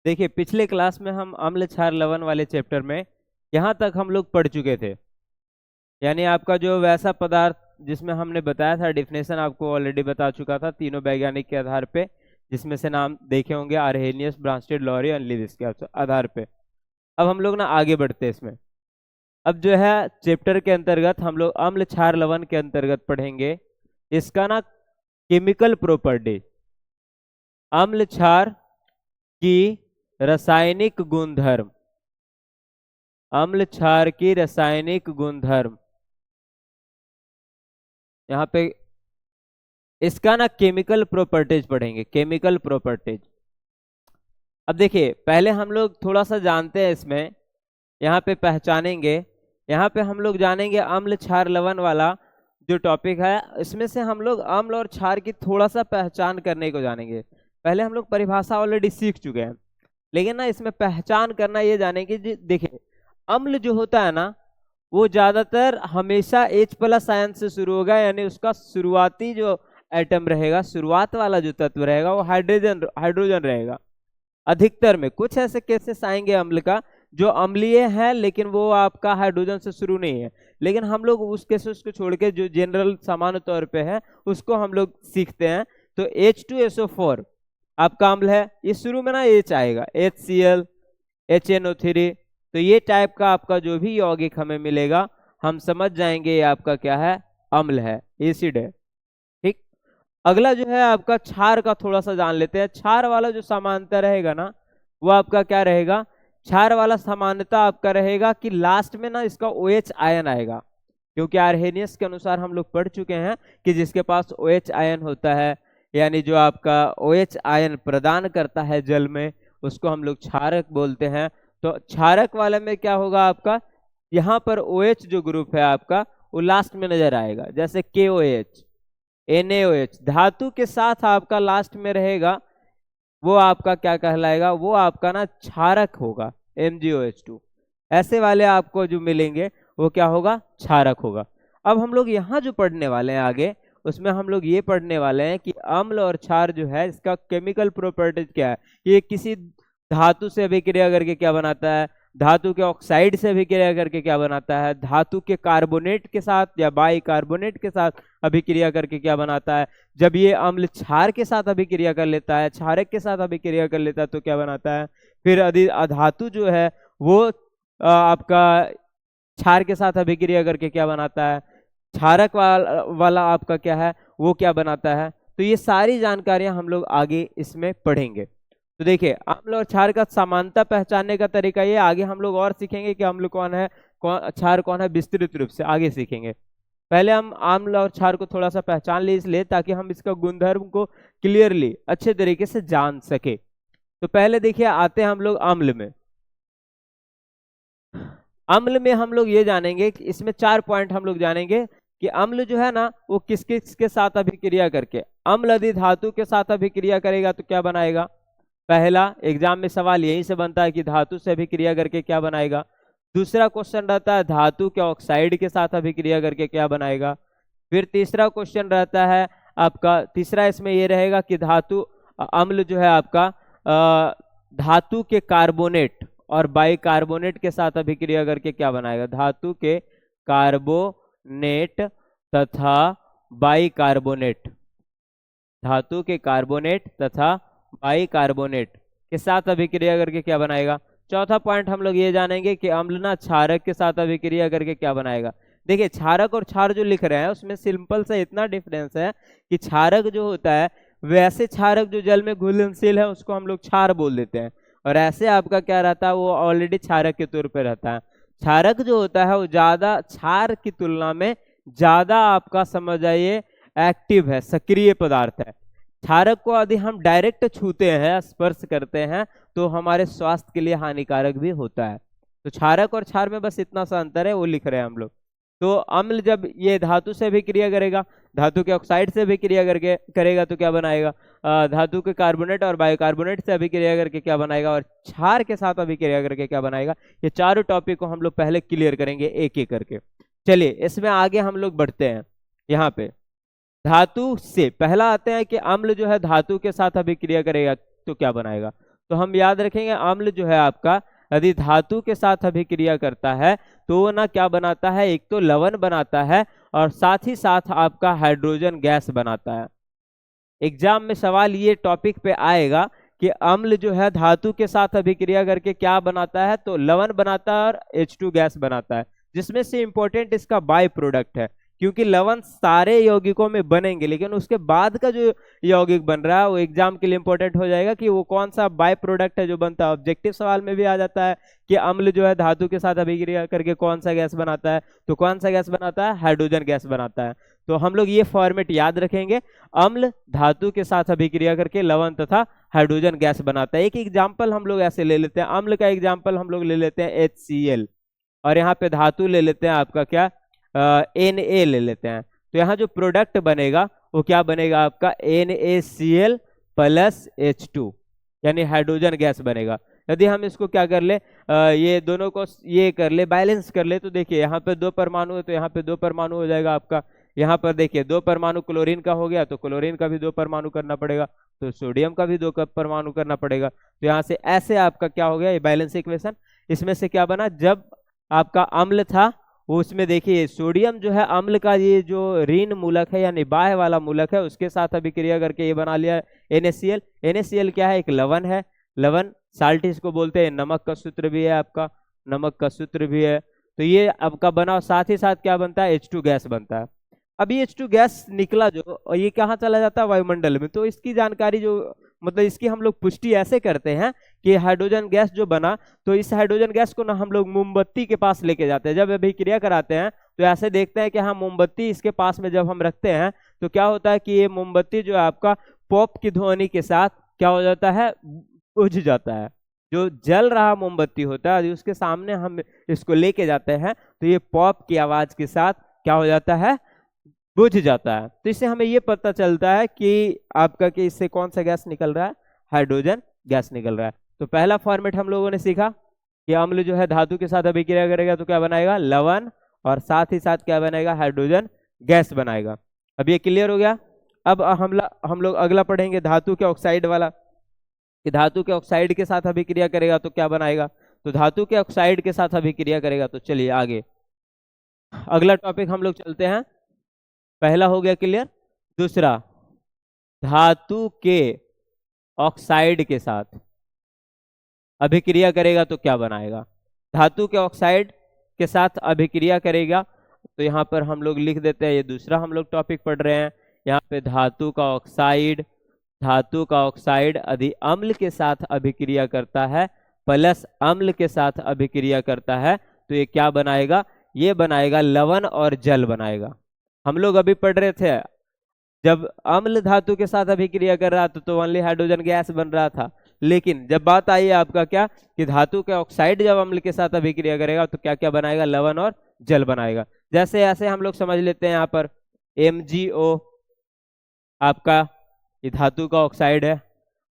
देखिए पिछले क्लास में हम अम्ल क्षार लवण वाले चैप्टर में यहाँ तक हम लोग पढ़ चुके थे। यानी आपका जो वैसा पदार्थ जिसमें हमने बताया था डिफिनेशन आपको ऑलरेडी बता चुका था तीनों वैज्ञानिक के आधार पे, जिसमें से नाम देखे होंगे आर्हेनियस, ब्रांस्टेड, लॉरी और लिविस के आधार पे। अब हम लोग ना आगे बढ़ते हैं इसमें। अब जो है चैप्टर के अंतर्गत हम लोग अम्ल क्षार लवण के अंतर्गत पढ़ेंगे इसका ना केमिकल प्रॉपर्टी, अम्ल क्षार की रासायनिक गुणधर्म, अम्ल क्षार की रासायनिक गुणधर्म। यहाँ पे इसका ना केमिकल प्रॉपर्टीज पढ़ेंगे, केमिकल प्रॉपर्टीज। अब देखिए पहले हम लोग थोड़ा सा जानते हैं इसमें, यहाँ पे पहचानेंगे, यहाँ पे हम लोग जानेंगे अम्ल क्षार लवण वाला जो टॉपिक है, इसमें से हम लोग अम्ल और क्षार की थोड़ा सा पहचान करने को जानेंगे। पहले हम लोग परिभाषा ऑलरेडी सीख चुके हैं, लेकिन ना इसमें पहचान करना ये जानेंगे। देखिए अम्ल जो होता है ना वो ज्यादातर हमेशा H+ आयन से शुरू होगा, यानी उसका शुरुआती जो एटम रहेगा, शुरुआत वाला जो तत्व रहेगा वो हाइड्रोजन रहेगा अधिकतर में। कुछ ऐसे केसेस आएंगे अम्ल का जो अम्लीय है लेकिन वो आपका हाइड्रोजन से शुरू नहीं है, लेकिन हम लोग उस केसेस को छोड़ के जो जनरल सामान्य तौर पे है उसको हम लोग सीखते हैं। तो H2SO4 आपका अम्ल है, ये शुरू में ना H आएगा, HCl, HNO3, तो ये टाइप का आपका जो भी यौगिक हमें मिलेगा हम समझ जाएंगे ये आपका क्या है, अम्ल है, एसिड है। ठीक, अगला जो है आपका क्षार का थोड़ा सा जान लेते हैं। क्षार वाला जो समानता रहेगा ना वो आपका क्या रहेगा, क्षार वाला समानता आपका रहेगा कि लास्ट में ना इसका OH आयन आएगा, क्योंकि आर्हेनियस के अनुसार हम लोग पढ़ चुके हैं कि जिसके पास OH आयन होता है, यानी जो आपका OH आयन प्रदान करता है जल में, उसको हम लोग क्षारक बोलते हैं। तो क्षारक वाले में क्या होगा आपका, यहाँ पर OH जो ग्रुप है आपका वो लास्ट में नजर आएगा, जैसे KOH, NaOH धातु के साथ आपका लास्ट में रहेगा, वो आपका क्या कहलाएगा, वो आपका ना क्षारक होगा, MgOH2। ऐसे वाले आपको जो मिलेंगे वो क्या होगा, क्षारक होगा। अब हम लोग यहाँ जो पढ़ने वाले हैं आगे, उसमें हम लोग ये पढ़ने वाले हैं कि अम्ल और क्षार जो है इसका केमिकल प्रॉपर्टीज क्या है। ये किसी धातु से अभिक्रिया करके क्या बनाता है, धातु के ऑक्साइड से अभिक्रिया करके क्या बनाता है, धातु के कार्बोनेट के साथ या बाइकार्बोनेट के साथ अभिक्रिया करके क्या बनाता है। जब ये अम्ल क्षार के साथ अभिक्रिया कर लेता है, क्षारक के साथ अभिक्रिया कर लेता है तो क्या बनाता है, फिर अधातु जो है वो आपका क्षार के साथ अभिक्रिया करके क्या बनाता है, क्षारक वाला आपका क्या है वो क्या बनाता है। तो ये सारी जानकारियां हम लोग आगे इसमें पढ़ेंगे। तो देखिए अम्ल और क्षार का समानता पहचानने का तरीका ये, आगे हम लोग और सीखेंगे कि अम्ल कौन है, क्षार कौन है, विस्तृत रूप से आगे सीखेंगे। पहले हम अम्ल और क्षार को थोड़ा सा पहचान ले इसलिए ताकि हम इसका गुणधर्म को क्लियरली अच्छे तरीके से जान सके। तो पहले देखिए आते हैं हम लोग अम्ल में। अम्ल में हम लोग ये जानेंगे कि इसमें 4 पॉइंट हम लोग जानेंगे कि अम्ल जो है ना वो किस किस के साथ अभिक्रिया करके, अम्ल यदि धातु के साथ अभिक्रिया करेगा तो क्या बनाएगा, पहला एग्जाम में सवाल यहीं से बनता है कि धातु से अभिक्रिया करके क्या बनाएगा। दूसरा क्वेश्चन रहता है धातु के ऑक्साइड के साथ अभिक्रिया करके क्या बनाएगा। फिर तीसरा क्वेश्चन रहता है आपका, तीसरा इसमें ये रहेगा कि धातु अम्ल जो है आपका धातु के कार्बोनेट और बाइकार्बोनेट के साथ अभिक्रिया करके क्या बनाएगा, धातु के कार्बोनेट तथा बाइकार्बोनेट, धातु के कार्बोनेट तथा बाइकार्बोनेट के साथ अभिक्रिया करके क्या बनाएगा। चौथा पॉइंट हम लोग ये जानेंगे कि अम्ल ना क्षारक के साथ अभिक्रिया करके क्या बनाएगा। देखिए क्षारक और क्षार जो लिख रहे हैं उसमें सिंपल सा इतना डिफरेंस है कि क्षारक जो होता है वैसे क्षारक जो जल में घुलनशील है उसको हम लोग क्षार बोल देते हैं, और ऐसे आपका क्या रहता है वो ऑलरेडी क्षारक के तौर पर रहता है। क्षारक जो होता है वो ज्यादा क्षार की तुलना में ज्यादा आपका समझ आइए एक्टिव है, सक्रिय पदार्थ है। क्षारक को यदि हम डायरेक्ट छूते हैं, स्पर्श करते हैं तो हमारे स्वास्थ्य के लिए हानिकारक भी होता है। तो क्षारक और क्षार में बस इतना सा अंतर है, वो लिख रहे हैं हम लोग। तो अम्ल जब ये धातु से भी क्रिया करेगा, धातु के ऑक्साइड से भी क्रिया करके करेगा तो क्या बनाएगा, धातु के कार्बोनेट और बाइकार्बोनेट से अभिक्रिया करके क्या बनाएगा, और क्षार के साथ अभिक्रिया करके क्या बनाएगा। ये चारों टॉपिक को हम लोग पहले क्लियर करेंगे एक एक करके। चलिए इसमें आगे हम लोग बढ़ते हैं। यहाँ पे धातु से पहला आते हैं कि अम्ल जो है धातु के साथ अभिक्रिया करेगा तो क्या बनाएगा। तो हम याद रखेंगे अम्ल जो है आपका यदि धातु के साथ अभिक्रिया करता है तो वो ना क्या बनाता है, एक तो लवण बनाता है और साथ ही साथ आपका हाइड्रोजन गैस बनाता है। एग्जाम में सवाल ये टॉपिक पे आएगा कि अम्ल जो है धातु के साथ अभिक्रिया करके क्या बनाता है, तो लवण बनाता है और H2 गैस बनाता है, जिसमें से इंपॉर्टेंट इसका बाय प्रोडक्ट है, क्योंकि लवण सारे यौगिकों में बनेंगे लेकिन उसके बाद का जो यौगिक बन रहा है वो एग्जाम के लिए इंपॉर्टेंट हो जाएगा कि वो कौन सा बाय प्रोडक्ट है जो बनता है। ऑब्जेक्टिव सवाल में भी आ जाता है कि अम्ल जो है धातु के साथ अभिक्रिया करके कौन सा गैस बनाता है, तो कौन सा गैस बनाता है, हाइड्रोजन गैस बनाता है। तो हम लोग ये फॉर्मेट याद रखेंगे, अम्ल धातु के साथ अभिक्रिया करके लवण तथा हाइड्रोजन गैस बनाता है। एक एग्जाम्पल हम लोग ऐसे ले लेते हैं, अम्ल का एग्जाम्पल हम लोग ले लेते हैं HCl, और यहाँ पे धातु ले लेते हैं आपका क्या, Na ले लेते हैं। तो यहाँ जो प्रोडक्ट बनेगा वो क्या बनेगा आपका NaCl प्लस H2 यानी हाइड्रोजन गैस बनेगा। यदि हम इसको क्या कर ले, ये दोनों को ये कर ले, बैलेंस कर ले, तो देखिए यहाँ पे 2 परमाणु है तो यहाँ पे 2 परमाणु हो जाएगा आपका। यहाँ पर देखिए 2 परमाणु क्लोरीन का हो गया तो क्लोरीन का भी 2 परमाणु करना पड़ेगा, तो सोडियम का भी 2 परमाणु करना पड़ेगा। तो यहाँ से ऐसे आपका क्या हो गया, ये बैलेंस इक्वेशन। इसमें से क्या बना, जब आपका अम्ल था वो उसमें देखिए सोडियम जो है अम्ल का ये जो ऋण मूलक है यानी बाह्य वाला मूलक है उसके साथ अभिक्रिया करके ये बना लिया NaCl। NaCl क्या है, एक लवण है, लवण साल्ट इसको बोलते हैं, नमक का सूत्र भी है आपका, नमक का सूत्र भी है। तो ये आपका बना, साथ ही साथ क्या बनता है, H2 गैस बनता है। अब ये H2 गैस निकला जो, और ये कहाँ चला जाता है, वायुमंडल में। तो इसकी जानकारी जो मतलब इसकी हम लोग पुष्टि ऐसे करते हैं कि हाइड्रोजन गैस जो बना, तो इस हाइड्रोजन गैस को ना हम लोग मोमबत्ती के पास लेके जाते हैं। जब अभिक्रिया कराते हैं तो ऐसे देखते हैं कि हाँ मोमबत्ती इसके पास में जब हम रखते हैं तो क्या होता है कि ये मोमबत्ती जो है आपका पॉप की ध्वनि के साथ क्या हो जाता है, बुझ जाता है। जो जल रहा मोमबत्ती होता है उसके सामने हम इसको लेके जाते हैं तो ये पॉप की आवाज के साथ क्या हो जाता है, बुझ जाता है। तो इससे हमें ये पता चलता है कि आपका कि इससे कौन सा गैस निकल रहा है, हाइड्रोजन गैस निकल रहा है। तो पहला फॉर्मेट हम लोगों ने सीखा कि अम्ल जो है धातु के साथ अभिक्रिया करेगा तो क्या बनाएगा, लवण, और साथ ही साथ क्या बनाएगा, हाइड्रोजन गैस बनाएगा। अब ये क्लियर हो गया। अब हम लोग अगला पढ़ेंगे धातु के ऑक्साइड वाला, कि धातु के ऑक्साइड के साथ अभिक्रिया करेगा तो क्या बनाएगा। तो धातु के ऑक्साइड के साथ अभिक्रिया करेगा तो चलिए आगे अगला टॉपिक हम लोग चलते हैं। पहला हो गया क्लियर। दूसरा, धातु के ऑक्साइड के साथ अभिक्रिया करेगा तो क्या बनाएगा। धातु के ऑक्साइड के साथ अभिक्रिया करेगा तो यहाँ पर हम लोग लिख देते हैं, ये दूसरा हम लोग टॉपिक पढ़ रहे हैं। यहाँ पे धातु का ऑक्साइड, धातु का ऑक्साइड यदि अम्ल के साथ अभिक्रिया करता है प्लस अम्ल के साथ अभिक्रिया करता है तो ये क्या बनाएगा, ये बनाएगा लवण और जल बनाएगा। हम लोग अभी पढ़ रहे थे जब अम्ल धातु के साथ अभिक्रिया कर रहा था तो ओनली हाइड्रोजन गैस बन रहा था, लेकिन जब बात आई है आपका क्या कि धातु के ऑक्साइड जब अम्ल के साथ अभिक्रिया करेगा तो क्या क्या बनाएगा, लवण और जल बनाएगा। जैसे ऐसे हम लोग समझ लेते हैं, यहाँ पर MgO आपका ये धातु का ऑक्साइड है,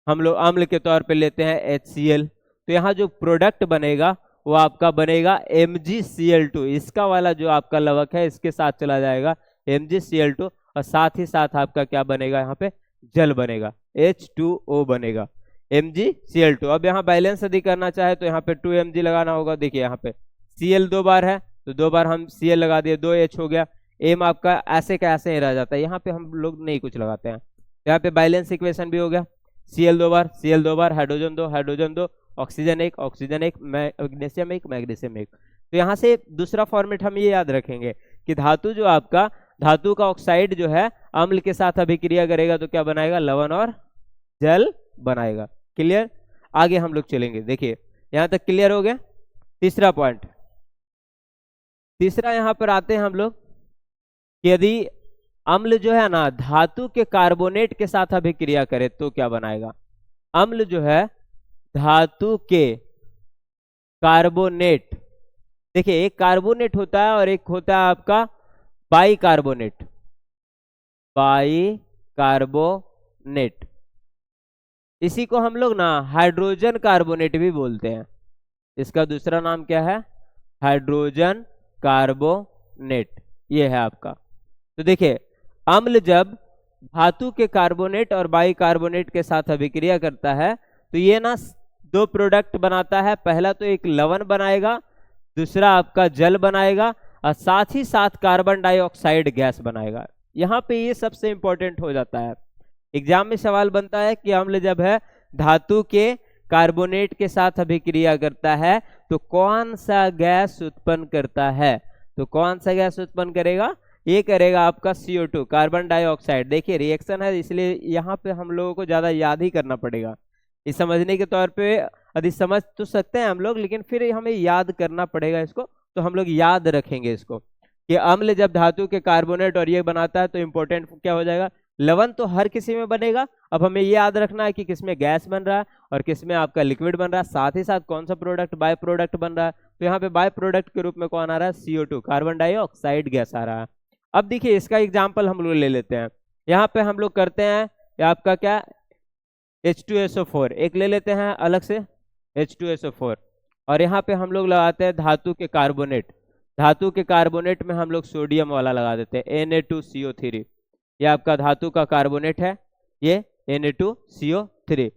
हम लोग अम्ल के तौर पे लेते हैं HCl। तो यहाँ जो प्रोडक्ट बनेगा वो आपका बनेगा MgCl2, इसका वाला जो आपका लवक है इसके साथ चला जाएगा MgCl2, और साथ ही साथ आपका क्या बनेगा, यहाँ पे जल बनेगा, H2O बनेगा, MgCl2। अब यहाँ बैलेंस यदि करना चाहे तो यहाँ पे 2Mg लगाना होगा। देखिए यहाँ पे Cl 2 बार है तो 2 बार हम Cl लगा दिए, 2H हो गया। M आपका ऐसे का ऐसे ही रह जाता है, यहाँ पे हम लोग नहीं कुछ लगाते हैं। यहाँ पे बैलेंस इक्वेशन भी हो गया, Cl 2 बार, Cl 2 बार, hydrogen 2, hydrogen 2, oxygen 1, oxygen 1, magnesium 1, magnesium 1। तो यहाँ से दूसरा फॉर्मेट हम ये याद रखेंगे कि धातु जो आपका, धातु का ऑक्साइड जो है अम्ल के साथ अभिक्रिया करेगा तो क्या बनाएगा, लवण और जल बनाएगा। क्लियर। आगे हम लोग चलेंगे, देखिए यहाँ तक क्लियर हो गया। तीसरा पॉइंट, तीसरा यहाँ पर आते हैं हम लोग कि यदि अम्ल जो है ना धातु के कार्बोनेट के साथ अभिक्रिया करे तो क्या बनाएगा। अम्ल जो है धातु के कार्बोनेट, देखिए एक कार्बोनेट होता है और एक होता है आपका बाइकार्बोनेट, बाइकार्बोनेट। इसी को हम लोग ना हाइड्रोजन कार्बोनेट भी बोलते हैं। इसका दूसरा नाम क्या है, हाइड्रोजन कार्बोनेट, ये है आपका। तो देखिए अम्ल जब धातु के कार्बोनेट और बाइकार्बोनेट के साथ अभिक्रिया करता है तो ये ना दो प्रोडक्ट बनाता है, पहला तो एक लवण बनाएगा, दूसरा आपका जल बनाएगा, और साथ ही साथ कार्बन डाइऑक्साइड गैस बनाएगा। यहाँ पे ये सबसे इंपॉर्टेंट हो जाता है। एग्जाम में सवाल बनता है कि अम्ल जब है धातु के कार्बोनेट के साथ अभिक्रिया करता है तो कौन सा गैस उत्पन्न करता है, तो कौन सा गैस उत्पन्न करेगा, ये करेगा आपका CO2 कार्बन डाइऑक्साइड। देखिए रिएक्शन है इसलिए यहाँ पे हम लोगों को ज्यादा याद ही करना पड़ेगा। इस समझने के तौर पे यदि समझ तो सकते हैं हम लोग, लेकिन फिर हमें याद करना पड़ेगा इसको, तो हम लोग याद रखेंगे इसको कि अम्ल जब धातु के कार्बोनेट और ये बनाता है तो इंपॉर्टेंट क्या हो जाएगा, लवण तो हर किसी में बनेगा। अब हमें ये याद रखना है कि किसमें गैस बन रहा है और किसमें आपका लिक्विड बन रहा है, साथ ही साथ कौन सा प्रोडक्ट बाय प्रोडक्ट बन रहा है। तो यहाँ पे बाय प्रोडक्ट के रूप में कौन आ रहा है, CO2 कार्बन डाइऑक्साइड गैस आ रहा है। अब देखिए इसका एग्जाम्पल हम लोग ले लेते हैं। यहाँ पे हम लोग करते हैं आपका क्या, H2SO4 एक ले लेते हैं अलग से H2SO4, और यहाँ पे हम लोग लगाते हैं धातु के कार्बोनेट। धातु के कार्बोनेट में हम लोग सोडियम वाला लगा देते हैं Na2CO3। ये आपका धातु का कार्बोनेट है, ये Na2CO3।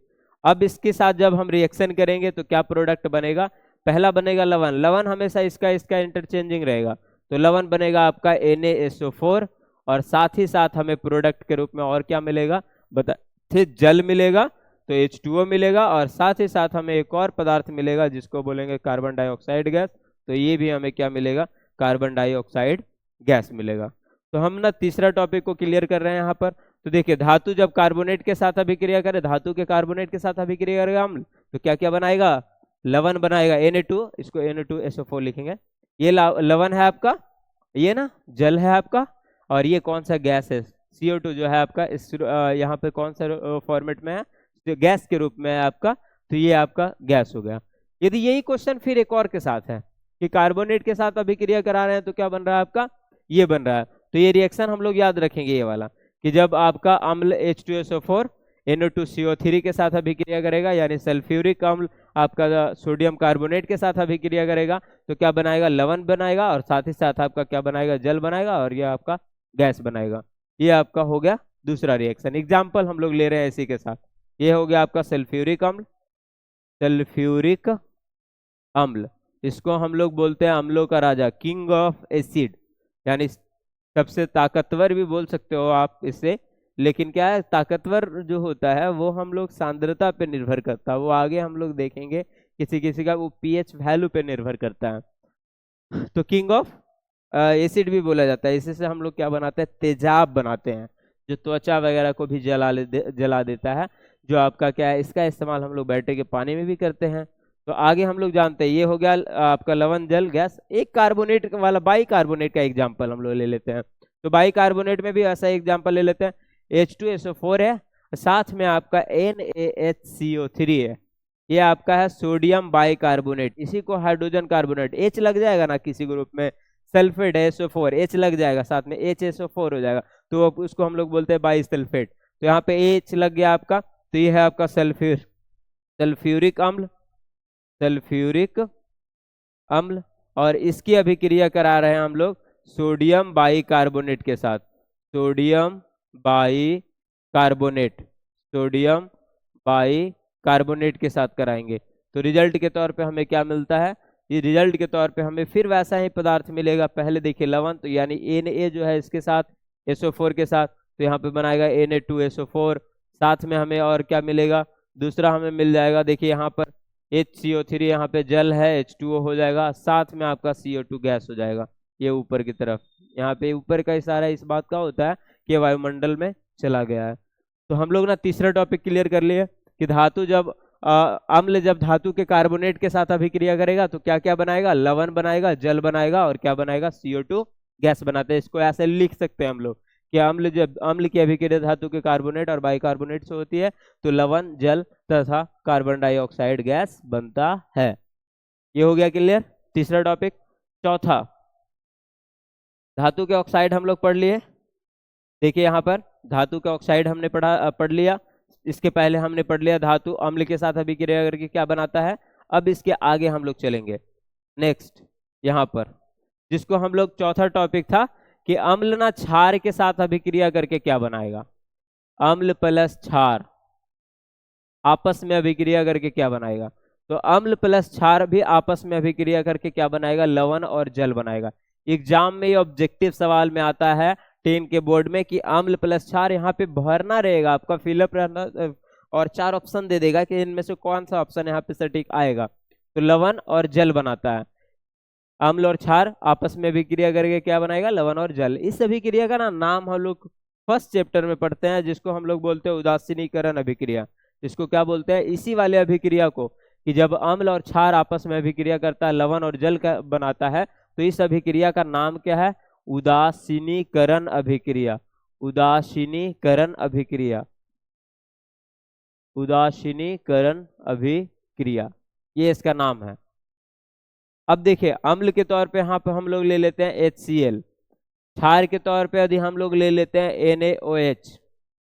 अब इसके साथ जब हम रिएक्शन करेंगे तो क्या प्रोडक्ट बनेगा, पहला बनेगा लवण। लवण हमेशा इसका इंटरचेंजिंग रहेगा, तो लवण बनेगा आपका NaSO4, और साथ ही साथ हमें प्रोडक्ट के रूप में और क्या मिलेगा, बता फिर जल मिलेगा तो H2O मिलेगा, और साथ ही साथ हमें एक और पदार्थ मिलेगा जिसको बोलेंगे कार्बन डाइऑक्साइड गैस। तो ये भी हमें क्या मिलेगा, कार्बन डाइऑक्साइड गैस मिलेगा। तो हम ना तीसरा टॉपिक को क्लियर कर रहे हैं यहाँ पर। तो देखिए धातु जब कार्बोनेट के साथ अभिक्रिया करे, धातु के कार्बोनेट के साथ अभिक्रिया करेगा अम्ल, तो क्या क्या बनाएगा, लवण बनाएगा Na2, इसको Na2SO4 लिखेंगे। ये लवण है आपका, ये ना जल है आपका, और ये कौन सा गैस है, CO2 जो है आपका इस यहाँ पे कौन सा फॉर्मेट में है, तो गैस के रूप में है आपका, तो ये आपका गैस हो गया। यदि यही क्वेश्चन फिर एक और के साथ है कि कार्बोनेट के साथ अभिक्रिया करा रहे हैं तो क्या बन रहा है आपका, ये बन रहा है। तो ये रिएक्शन हम लोग याद रखेंगे ये वाला, कि जब आपका अम्ल H2SO4 Na2CO3 के साथ अभिक्रिया करेगा, यानी सल्फ्यूरिक अम्ल आपका सोडियम कार्बोनेट के साथ अभिक्रिया करेगा, तो क्या बनाएगा, लवण बनाएगा, और साथ ही साथ आपका क्या बनाएगा, जल बनाएगा, और ये आपका गैस बनाएगा। ये आपका हो गया दूसरा रिएक्शन। एग्जाम्पल हम लोग ले रहे हैं इसी के साथ। ये हो गया आपका सल्फ्यूरिक अम्ल, सल्फ्यूरिक अम्ल, इसको हम लोग बोलते हैं अम्लों का राजा, किंग ऑफ एसिड, यानी सबसे ताकतवर भी बोल सकते हो आप इसे। लेकिन क्या है, ताकतवर जो होता है वो हम लोग सांद्रता पे निर्भर करता है, वो आगे हम लोग देखेंगे, किसी किसी का वो pH वैल्यू पे निर्भर करता है। तो किंग ऑफ एसिड भी बोला जाता है। इसी से हम लोग क्या बनाते हैं, तेजाब बनाते हैं, जो त्वचा वगैरह को भी जला देता है, जो आपका क्या है, इसका इस्तेमाल हम लोग बैटरी के पानी में भी करते हैं। तो आगे हम लोग जानते हैं, ये हो गया आपका लवण जल गैस। एक कार्बोनेट वाला बाई कार्बोनेट का एग्जाम्पल हम लोग ले लेते हैं। तो बाई कार्बोनेट में भी ऐसा एग्जाम्पल ले लेते हैं, H2SO4 है, साथ में आपका NaHCO3 है, ये आपका है सोडियम बाई कार्बोनेट, इसी को हाइड्रोजन कार्बोनेट, H लग जाएगा ना किसी ग्रुप में, सल्फेट SO4 H लग जाएगा, साथ में HSO4 हो जाएगा, तो उसको हम लोग बोलते हैं बाई सल्फेट। तो यहाँ पे H लग गया आपका, तो ये है आपका सल्फ्यूरिक अम्ल, सल्फ्यूरिक अम्ल, और इसकी अभिक्रिया करा रहे हैं हम लोग सोडियम बाई कार्बोनेट के साथ, sodium by carbonate, sodium by carbonate के साथ कराएंगे। तो रिजल्ट के तौर पे हमें क्या मिलता है, ये रिजल्ट के तौर पे हमें फिर वैसा ही पदार्थ मिलेगा। पहले देखिए लवण, तो यानी Na जो है इसके साथ SO4 के साथ, तो यहाँ पे बनाएगा Na2SO4, साथ में हमें और क्या मिलेगा, दूसरा हमें मिल जाएगा, देखिए यहाँ पर HCO3, यहाँ पे जल है H2O हो जाएगा, साथ में आपका CO2 गैस हो जाएगा। ये ऊपर की तरफ, यहाँ पे ऊपर का इशारा इस बात का होता है कि वायुमंडल में चला गया है। तो हम लोग ना तीसरा टॉपिक क्लियर कर लिए कि धातु जब अम्ल जब धातु के कार्बोनेट के साथ अभिक्रिया करेगा तो क्या क्या बनाएगा, लवण बनाएगा, जल बनाएगा, और क्या बनाएगा, CO2 गैस बनाते हैं। इसको ऐसे लिख सकते हैं हम लोग कि अम्ल जब अम्ल की अभिक्रिया धातु के कार्बोनेट और बाइकार्बोनेट से होती है तो लवण, जल तथा कार्बन डाइऑक्साइड गैस बनता है। ये हो गया क्लियर तीसरा टॉपिक। चौथा, धातु के ऑक्साइड हम लोग पढ़ लिए। देखिए यहाँ पर धातु के ऑक्साइड हमने पढ़ लिया। इसके पहले हमने पढ़ लिया धातु अम्ल के साथ अभिक्रिया करके क्या बनाता है। अब इसके आगे हम लोग चलेंगे नेक्स्ट यहाँ पर, जिसको हम लोग चौथा टॉपिक था कि अम्ल ना क्षार के साथ अभिक्रिया करके क्या बनाएगा, अम्ल प्लस क्षार आपस में अभिक्रिया करके क्या बनाएगा। तो अम्ल प्लस क्षार भी आपस में अभिक्रिया करके क्या बनाएगा, लवण और जल बनाएगा। एग्जाम में ये ऑब्जेक्टिव सवाल में आता है 10 के बोर्ड में कि अम्ल प्लस क्षार, यहाँ पे भरना रहेगा आपका, फिलअप रहना और 4 ऑप्शन दे देगा कि इनमें से कौन सा ऑप्शन यहाँ पे सटीक आएगा। तो लवण और जल बनाता है, अम्ल और क्षार आपस में अभिक्रिया करके क्या बनाएगा, लवण और जल। इस अभिक्रिया का नाम हम लोग फर्स्ट चैप्टर में पढ़ते हैं, जिसको हम लोग बोलते हैं उदासीनीकरण अभिक्रिया। इसको क्या बोलते हैं, इसी वाले अभिक्रिया को, कि जब अम्ल और क्षार आपस में अभिक्रिया करता है, लवण और जल का बनाता है, तो इस अभिक्रिया का नाम क्या है, उदासीनीकरण अभिक्रिया। उदासीनीकरण अभिक्रिया, उदासीनीकरण अभिक्रिया, ये इसका नाम है। अब देखिए अम्ल के तौर पे यहाँ पे हम लोग ले लेते हैं HCl, क्षार के तौर पे यदि हम लोग ले लेते हैं NaOH।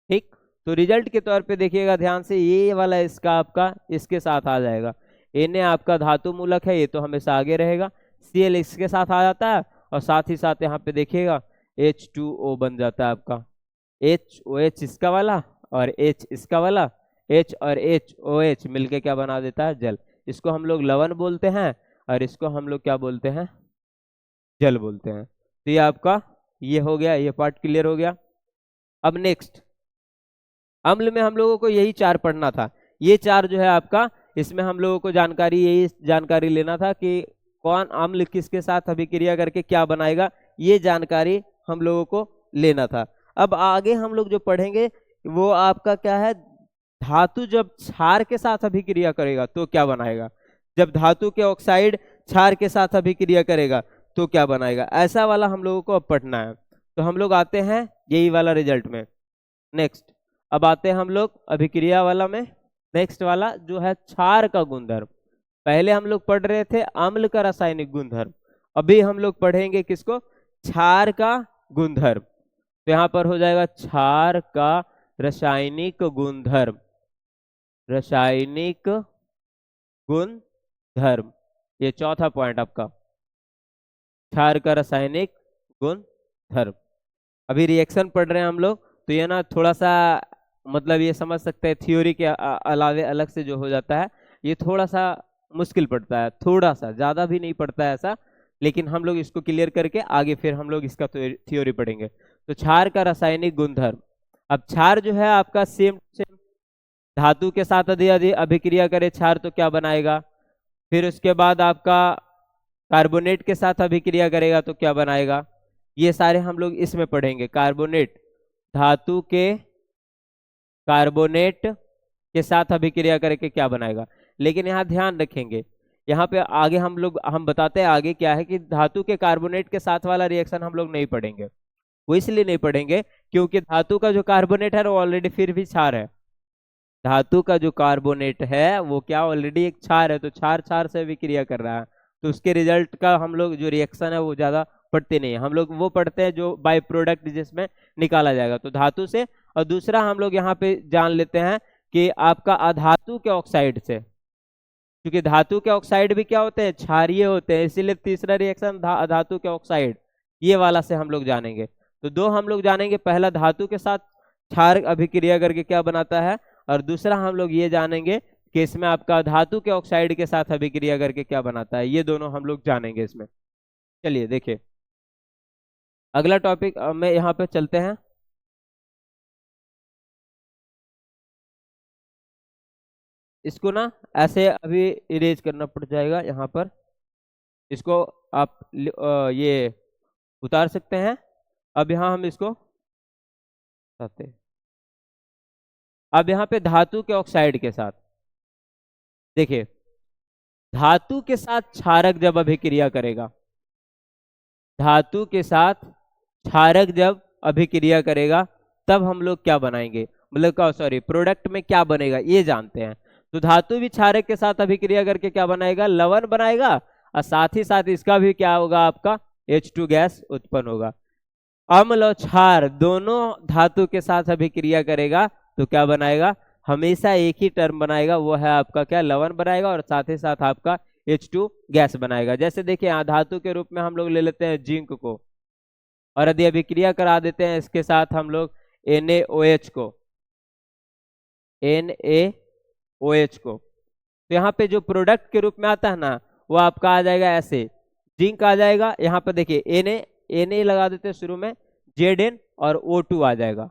ठीक, तो रिजल्ट के तौर पे देखिएगा ध्यान से, ये वाला इसका आपका इसके साथ आ जाएगा। Na आपका धातु मूलक है, ये तो हमेशा आगे रहेगा, Cl इसके साथ आ जाता है, और साथ ही साथ यहाँ पे देखिएगा H2O बन जाता है आपका। HOH इसका वाला और H इसका वाला, H और HOH मिलके क्या बना देता है, जल। इसको हम लोग लवण बोलते हैं और इसको हम लोग क्या बोलते हैं, जल बोलते हैं। तो ये आपका ये हो गया, ये पार्ट क्लियर हो गया। अब नेक्स्ट, अम्ल में हम लोगों को यही 4 पढ़ना था। ये 4 जो है आपका, इसमें हम लोगों को जानकारी, यही जानकारी लेना था कि कौन अम्ल किसके साथ अभिक्रिया करके क्या बनाएगा, ये जानकारी हम लोगों को लेना था। अब आगे हम लोग जो पढ़ेंगे वो आपका क्या है, धातु जब क्षार के साथ अभिक्रिया करेगा तो क्या बनाएगा, जब धातु के ऑक्साइड क्षार के साथ अभिक्रिया करेगा तो क्या बनाएगा, ऐसा वाला हम लोगों को अब पढ़ना है। तो हम लोग आते हैं यही वाला रिजल्ट में। नेक्स्ट, अब आते हैं हम लोग अभिक्रिया वाला में। नेक्स्ट वाला जो है क्षार का गुणधर्म। पहले हम लोग पढ़ रहे थे अम्ल का रासायनिक गुणधर्म, अभी हम लोग पढ़ेंगे किसको, क्षार का गुणधर्म। तो यहाँ पर हो जाएगा क्षार का रासायनिक गुणधर्म, रासायनिक गुणधर्म, ये चौथा पॉइंट आपका, क्षार का रासायनिक गुणधर्म। अभी रिएक्शन पढ़ रहे हैं हम लोग, तो ये ना थोड़ा सा मतलब ये समझ सकते हैं थ्योरी के अलावे अलग से जो हो जाता है, ये थोड़ा सा मुश्किल पड़ता है, थोड़ा सा, ज़्यादा भी नहीं पड़ता है ऐसा, लेकिन हम लोग इसको क्लियर करके आगे फिर हम लोग इसका थ्योरी पढ़ेंगे। तो क्षार का रासायनिक गुणधर्म, अब क्षार जो है आपका सेम धातु के साथ यदि अभिक्रिया करे क्षार तो क्या बनाएगा, फिर उसके बाद आपका कार्बोनेट के साथ अभिक्रिया करेगा तो क्या बनाएगा, ये सारे हम लोग इसमें पढ़ेंगे। कार्बोनेट, धातु के कार्बोनेट के साथ अभिक्रिया करके क्या बनाएगा। लेकिन यहाँ ध्यान रखेंगे, यहाँ पे आगे हम बताते हैं आगे क्या है कि धातु के कार्बोनेट के साथ वाला रिएक्शन हम लोग नहीं पढ़ेंगे। वो इसलिए नहीं पढ़ेंगे क्योंकि धातु का जो कार्बोनेट है वो ऑलरेडी फिर भी क्षार है। धातु का जो कार्बोनेट है वो क्या ऑलरेडी एक क्षार है, तो क्षार क्षार से अभिक्रिया कर रहा है, तो उसके रिजल्ट का हम लोग जो रिएक्शन है वो ज्यादा पढ़ते नहीं है। हम लोग वो पढ़ते हैं जो बाय प्रोडक्ट जिसमें निकाला जाएगा, तो धातु से। और दूसरा हम लोग यहाँ पे जान लेते हैं कि आपका अधातु के ऑक्साइड से, क्योंकि धातु के ऑक्साइड भी क्या होते हैं, क्षारीय होते हैं, इसीलिए तीसरा रिएक्शन धातु के ऑक्साइड, ये वाला से हम लोग जानेंगे। तो 2 हम लोग जानेंगे, पहला धातु के साथ क्षार अभिक्रिया करके क्या बनाता है, और दूसरा हम लोग ये जानेंगे कि इसमें आपका धातु के ऑक्साइड के साथ अभिक्रिया करके क्या बनाता है, ये दोनों हम लोग जानेंगे इसमें। चलिए देखिए अगला टॉपिक में यहाँ पे चलते हैं। इसको ना ऐसे अभी इरेज करना पड़ जाएगा, यहाँ पर इसको आप ये उतार सकते हैं। अब यहाँ हम इसको उतारते हैं। अब यहाँ पे धातु के ऑक्साइड के साथ देखिए, धातु के साथ क्षारक जब अभिक्रिया करेगा, धातु के साथ क्षारक जब अभिक्रिया करेगा तब हम लोग क्या बनाएंगे, मतलब सॉरी प्रोडक्ट में क्या बनेगा ये जानते हैं। तो धातु भी क्षारक के साथ अभिक्रिया करके क्या बनाएगा, लवण बनाएगा, और साथ ही साथ इसका भी क्या होगा, आपका H2 गैस उत्पन्न होगा। अम्ल और क्षार दोनों धातु के साथ अभिक्रिया करेगा तो क्या बनाएगा, हमेशा एक ही टर्म बनाएगा, वो है आपका क्या, लवण बनाएगा, और साथ ही साथ आपका H2 गैस बनाएगा। जैसे देखिए यहाँ धातु के रूप में हम लोग ले लेते हैं जिंक को, और यदि अभिक्रिया करा देते हैं इसके साथ हम लोग NaOH को, NaOH को, तो यहाँ पे जो प्रोडक्ट के रूप में आता है ना वो आपका आ जाएगा ऐसे, जिंक आ जाएगा, यहाँ पर देखिए Na लगा देते हैं शुरू में, Zn और O2 आ जाएगा,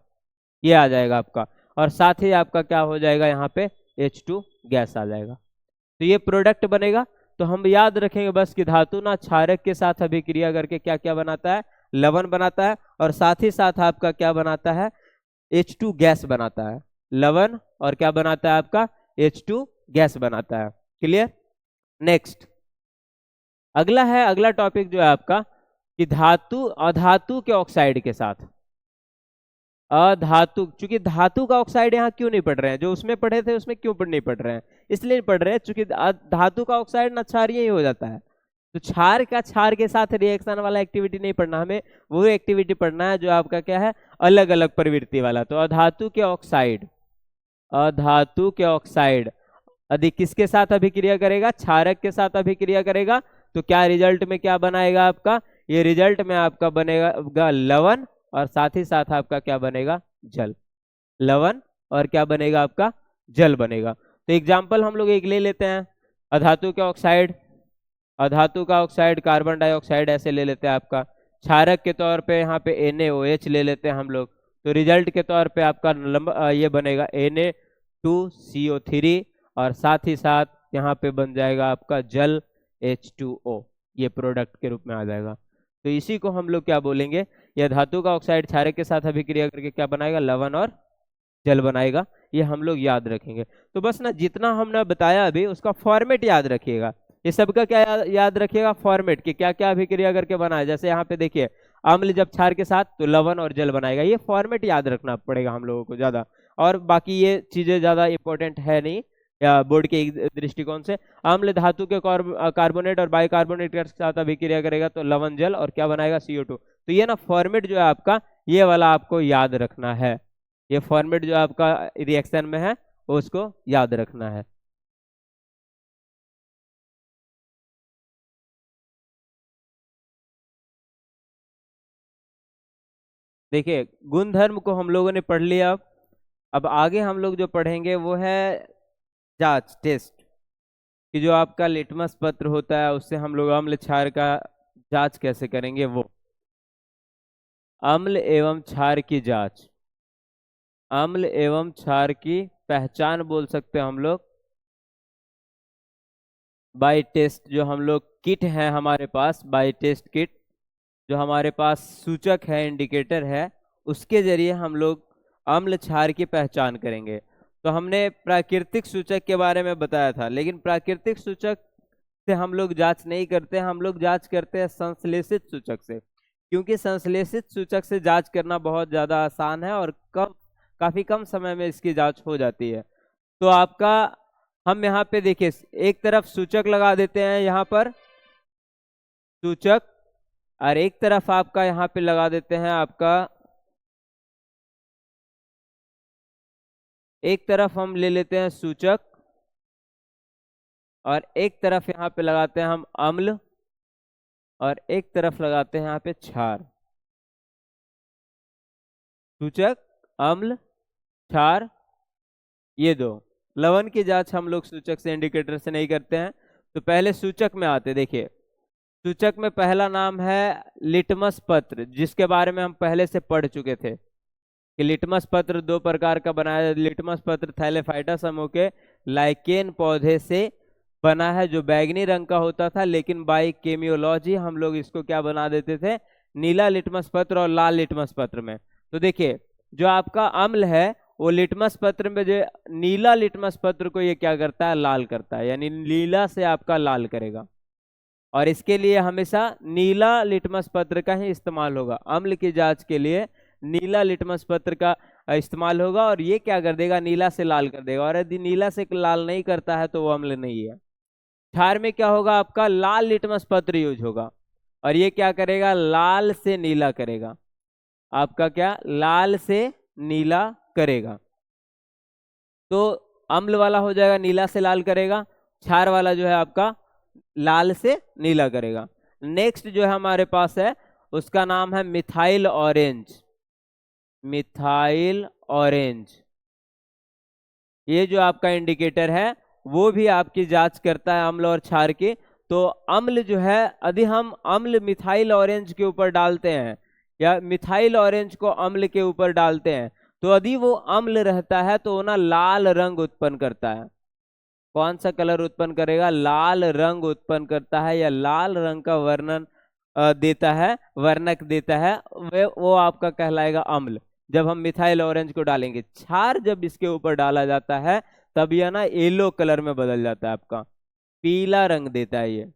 ये आ जाएगा आपका, और साथ ही आपका क्या हो जाएगा यहाँ पे H2 गैस आ जाएगा। तो ये प्रोडक्ट बनेगा। तो हम याद रखेंगे बस कि धातु ना क्षारक के साथ अभिक्रिया करके क्या क्या बनाता है, लवण बनाता है, और साथ ही साथ आपका क्या बनाता है, H2 गैस बनाता है। लवण और क्या बनाता है आपका, H2 गैस बनाता है। क्लियर। नेक्स्ट अगला टॉपिक जो है आपका कि धातु अधातु के ऑक्साइड के साथ, अधातु, चूंकि धातु का ऑक्साइड यहाँ क्यों नहीं पढ़ रहे हैं, जो उसमें पढ़े थे उसमें क्यों नहीं पढ़ रहे हैं, इसलिए पढ़ रहे हैं चूंकि धातु का ऑक्साइड ना क्षारीय ही हो जाता है। तो क्षार के साथ रिएक्शन वाला एक्टिविटी नहीं पढ़ना, हमें वो एक्टिविटी पढ़ना है जो आपका क्या है, अलग अलग प्रवृत्ति वाला। तो अधातु के ऑक्साइड यदि किसके साथ अभिक्रिया करेगा, क्षारक के साथ अभिक्रिया करेगा, तो क्या रिजल्ट में क्या बनाएगा आपका, ये रिजल्ट में आपका बनेगा लवण, और साथ ही साथ आपका क्या बनेगा, जल। लवण और क्या बनेगा आपका, जल बनेगा। तो एग्जाम्पल हम लोग एक ले लेते हैं, अधातु का ऑक्साइड कार्बन डाइऑक्साइड ऐसे ले लेते हैं आपका। क्षारक के तौर पे यहाँ पे NaOH ले लेते हैं हम लोग, तो रिजल्ट के तौर पे आपका ये बनेगा Na2CO3, और साथ ही साथ यहाँ पे बन जाएगा आपका जल H2O, ये प्रोडक्ट के रूप में आ जाएगा। तो इसी को हम लोग क्या बोलेंगे, यह धातु का ऑक्साइड क्षारक के साथ अभिक्रिया करके क्या बनाएगा, लवण और जल बनाएगा। ये हम लोग याद रखेंगे। तो बस ना जितना हमने बताया अभी उसका फॉर्मेट याद रखिएगा, ये सबका क्या याद रखिएगा, फॉर्मेट कि क्या क्या अभिक्रिया करके बना है। जैसे यहाँ पे देखिए अम्ल जब क्षार के साथ तो लवण और जल बनाएगा, ये फॉर्मेट याद रखना पड़ेगा हम लोगों को ज्यादा, और बाकी ये चीजें ज्यादा इंपॉर्टेंट है नहीं या बोर्ड के दृष्टिकोण से। अम्ल धातु के कार्बोनेट और बाइकार्बोनेट के साथ अभिक्रिया करेगा तो लवण जल और क्या बनाएगा, CO2। तो ये ना फॉर्मेट जो है आपका ये वाला आपको याद रखना है, ये फॉर्मेट जो आपका रिएक्शन में है उसको याद रखना है। देखिए गुणधर्म को हम लोगों ने पढ़ लिया, अब आगे हम लोग जो पढ़ेंगे वो है जांच, टेस्ट, कि जो आपका लिटमस पत्र होता है उससे हम लोग अम्ल क्षार का जांच कैसे करेंगे। वो अम्ल एवं क्षार की जांच, अम्ल एवं क्षार की पहचान बोल सकते हैं हम लोग बाय टेस्ट। जो हम लोग किट है हमारे पास, बाय टेस्ट किट, जो हमारे पास सूचक है, इंडिकेटर है, उसके जरिए हम लोग अम्ल क्षार की पहचान करेंगे। तो हमने प्राकृतिक सूचक के बारे में बताया था, लेकिन प्राकृतिक सूचक से हम लोग जांच नहीं करते, हम लोग जांच करते हैं संश्लेषित सूचक से, क्योंकि संश्लेषित सूचक से जांच करना बहुत ज़्यादा आसान है और काफ़ी कम समय में इसकी जांच हो जाती है। तो आपका हम यहाँ पे देखिए एक तरफ सूचक लगा देते हैं, यहाँ पर सूचक, और एक तरफ आपका यहाँ पे लगा देते हैं आपका, एक तरफ हम ले लेते हैं सूचक और एक तरफ यहाँ पे लगाते हैं हम अम्ल, और एक तरफ लगाते हैं यहाँ पे क्षार। सूचक, अम्ल, क्षार, ये दो। लवण की जांच हम लोग सूचक से, इंडिकेटर से नहीं करते हैं। तो पहले सूचक में आते, देखिए सूचक में पहला नाम है लिटमस पत्र, जिसके बारे में हम पहले से पढ़ चुके थे कि लिटमस पत्र दो प्रकार का बनाया। लिटमस पत्र थैलेफाइटा समूह के लाइकेन पौधे से बना है जो बैगनी रंग का होता था, लेकिन बाई केमियोलॉजी हम लोग इसको क्या बना देते थे, नीला लिटमस पत्र और लाल लिटमस पत्र में। तो देखिए जो आपका अम्ल है वो लिटमस पत्र में, जो नीला लिटमस पत्र को ये क्या करता है, लाल करता है, यानी नीला से आपका लाल करेगा, और इसके लिए हमेशा नीला लिटमस पत्र का ही इस्तेमाल होगा। अम्ल की जांच के लिए नीला लिटमस पत्र का इस्तेमाल होगा, और ये क्या कर देगा, नीला से लाल कर देगा, और यदि नीला से लाल नहीं करता है तो वो अम्ल नहीं है। क्षार में क्या होगा, आपका लाल लिटमस पत्र यूज होगा, और ये क्या करेगा, लाल से नीला करेगा, आपका क्या, लाल से नीला करेगा। तो अम्ल वाला हो जाएगा नीला से लाल करेगा, क्षार वाला जो है आपका लाल से नीला करेगा। नेक्स्ट जो है हमारे पास है उसका नाम है मिथाइल ऑरेंज, मिथाइल ऑरेंज। ये जो आपका इंडिकेटर है वो भी आपकी जांच करता है अम्ल और क्षार की। तो अम्ल जो है, यदि हम अम्ल मिथाइल ऑरेंज के ऊपर डालते हैं या मिथाइल ऑरेंज को अम्ल के ऊपर डालते हैं, तो यदि वो अम्ल रहता है तो वो ना लाल रंग उत्पन्न करता है। कौन सा कलर उत्पन्न करेगा? लाल रंग उत्पन्न करता है, या लाल रंग का वर्णन देता है, वर्णक देता है, वो आपका कहलाएगा अम्ल। जब हम मिथाइल ऑरेंज को डालेंगे, क्षार जब इसके ऊपर डाला जाता है तब यह ना येलो कलर में बदल जाता है, आपका पीला रंग देता है ये।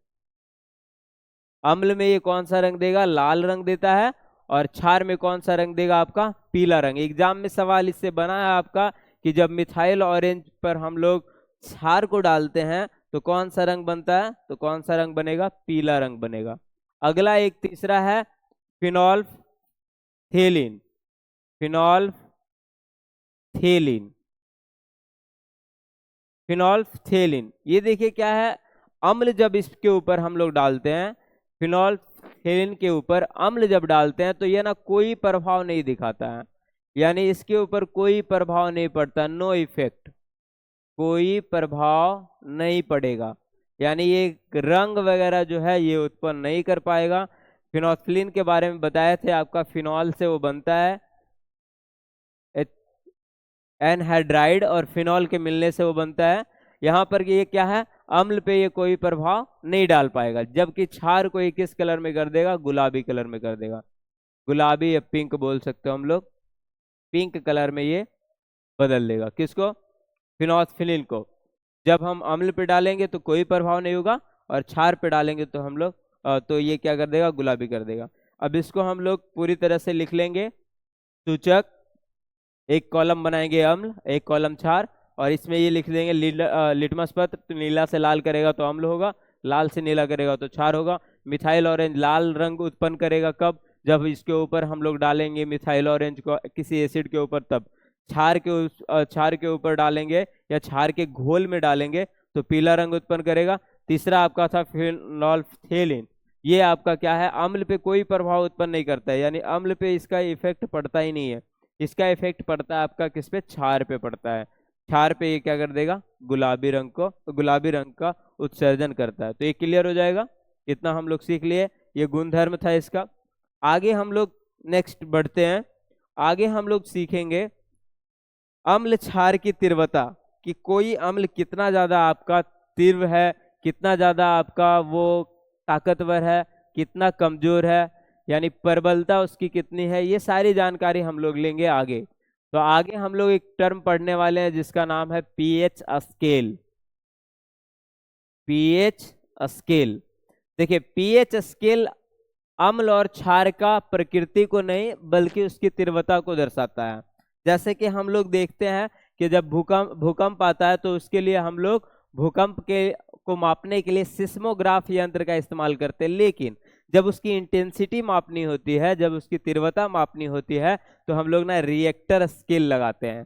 अम्ल में ये कौन सा रंग देगा? लाल रंग देता है। और क्षार में कौन सा रंग देगा? आपका पीला रंग। एग्जाम में सवाल इससे बना है आपका कि जब मिथाइल ऑरेंज पर हम लोग क्षार को डालते हैं तो कौन सा रंग बनता है? तो कौन सा रंग बनेगा? पीला रंग बनेगा। अगला एक तीसरा है फिनोल्फथेलिन। फिनोल्फथेलिन, फिनोल्फथेलिन, ये देखिए क्या है, अम्ल जब इसके ऊपर हम लोग डालते हैं, फिनोल्फथेलिन के ऊपर अम्ल जब डालते हैं तो ये ना कोई प्रभाव नहीं दिखाता है, यानी इसके ऊपर कोई प्रभाव नहीं पड़ता, नो इफेक्ट, कोई प्रभाव नहीं पड़ेगा, यानी ये रंग वगैरह जो है ये उत्पन्न नहीं कर पाएगा। फिनोल्फथेलिन के बारे में बताए थे आपका, फिनॉल से वो बनता है, एनहाइड्राइड और फिनॉल के मिलने से वो बनता है। यहाँ पर ये क्या है, अम्ल पे ये कोई प्रभाव नहीं डाल पाएगा, जबकि क्षार को ये किस कलर में कर देगा? गुलाबी कलर में कर देगा, गुलाबी या पिंक बोल सकते हो हम लोग, पिंक कलर में ये बदल देगा। किसको? फिनोल्फथेलिन को। जब हम अम्ल पे डालेंगे तो कोई प्रभाव नहीं होगा, और क्षार पे डालेंगे तो हम लोग तो ये क्या कर देगा? गुलाबी कर देगा। अब इसको हम लोग पूरी तरह से लिख लेंगे। सूचक, एक कॉलम बनाएंगे अम्ल, एक कॉलम क्षार, और इसमें ये लिख देंगे लिटमस पत्र, तो नीला से लाल करेगा तो अम्ल होगा, लाल से नीला करेगा तो क्षार होगा। मिथाइल ऑरेंज लाल रंग उत्पन्न करेगा कब? जब इसके ऊपर हम लोग डालेंगे मिथाइल ऑरेंज को किसी एसिड के ऊपर, तब। क्षार के ऊपर डालेंगे या क्षार के घोल में डालेंगे तो पीला रंग उत्पन्न करेगा। तीसरा आपका था फिनोल्फथेलिन, ये आपका क्या है? अम्ल पे कोई प्रभाव उत्पन्न नहीं करता है, यानी अम्ल पे इसका इफेक्ट पड़ता ही नहीं है। इसका इफेक्ट पड़ता है आपका किस पे? क्षार पे पड़ता है। क्षार पे ये क्या कर देगा? गुलाबी रंग का उत्सर्जन करता है। तो ये क्लियर हो जाएगा, इतना हम लोग सीख लिए, ये गुणधर्म था इसका। आगे हम लोग नेक्स्ट बढ़ते हैं, आगे हम लोग सीखेंगे अम्ल क्षार की तीव्रता, कि कोई अम्ल कितना ज्यादा आपका तीव्र है, कितना ज्यादा आपका वो ताकतवर है, कितना कमजोर है, यानी प्रबलता उसकी कितनी है, ये सारी जानकारी हम लोग लेंगे आगे। तो आगे हम लोग एक टर्म पढ़ने वाले हैं जिसका नाम है पीएच स्केल। पीएच स्केल, देखिए पीएच स्केल अम्ल और क्षार का प्रकृति को नहीं बल्कि उसकी तीव्रता को दर्शाता है। जैसे कि हम लोग देखते हैं कि जब भूकंप आता है तो उसके लिए हम लोग भूकंप के को मापने के लिए सिस्मोग्राफ यंत्र का इस्तेमाल करते हैं, लेकिन जब उसकी इंटेंसिटी मापनी होती है, जब उसकी तीव्रता मापनी होती है तो हम लोग ना रिएक्टर स्केल लगाते हैं,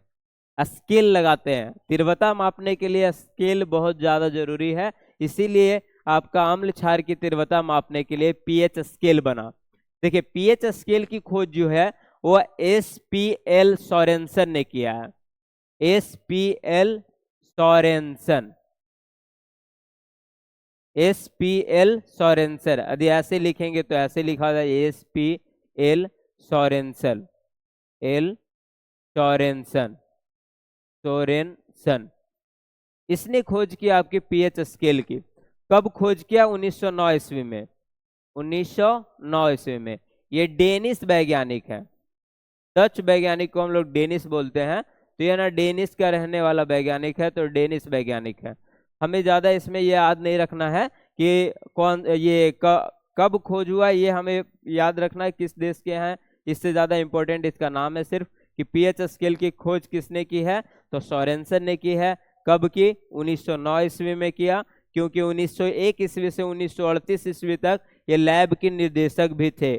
स्केल लगाते हैं। तीव्रता मापने के लिए स्केल बहुत ज्यादा जरूरी है, इसीलिए आपका अम्ल क्षार की तीव्रता मापने के लिए पीएच स्केल बना। देखिए पीएच स्केल की खोज जो है वो एस.पी.एल. सोरेनसन ने किया है। एस.पी.एल. सोरेनसन, एस.पी.एल. सोरेनसन, यदि ऐसे लिखेंगे तो ऐसे लिखा जाए SPL. Sorensen, L Sorensen, Sorensen. इसने खोज किया आपके पीएच स्केल की। कब खोज किया? 1909 ईस्वी में, 1909 ईस्वी में। ये डेनिश वैज्ञानिक है, डच वैज्ञानिक को हम लोग डेनिश बोलते हैं, तो ये ना डेनिश का रहने वाला वैज्ञानिक है, तो डेनिश वैज्ञानिक है। हमें ज्यादा इसमें ये याद नहीं रखना है कि कौन ये कब खोज हुआ, ये हमें याद रखना है किस देश के हैं, इससे ज्यादा इंपॉर्टेंट इसका नाम है सिर्फ, कि पीएच स्केल की खोज किसने की है? तो सोरेनसन ने की है। कब की? 1909 ईस्वी में किया, क्योंकि 1901 ईस्वी से 1938 ईस्वी तक ये लैब के निर्देशक भी थे।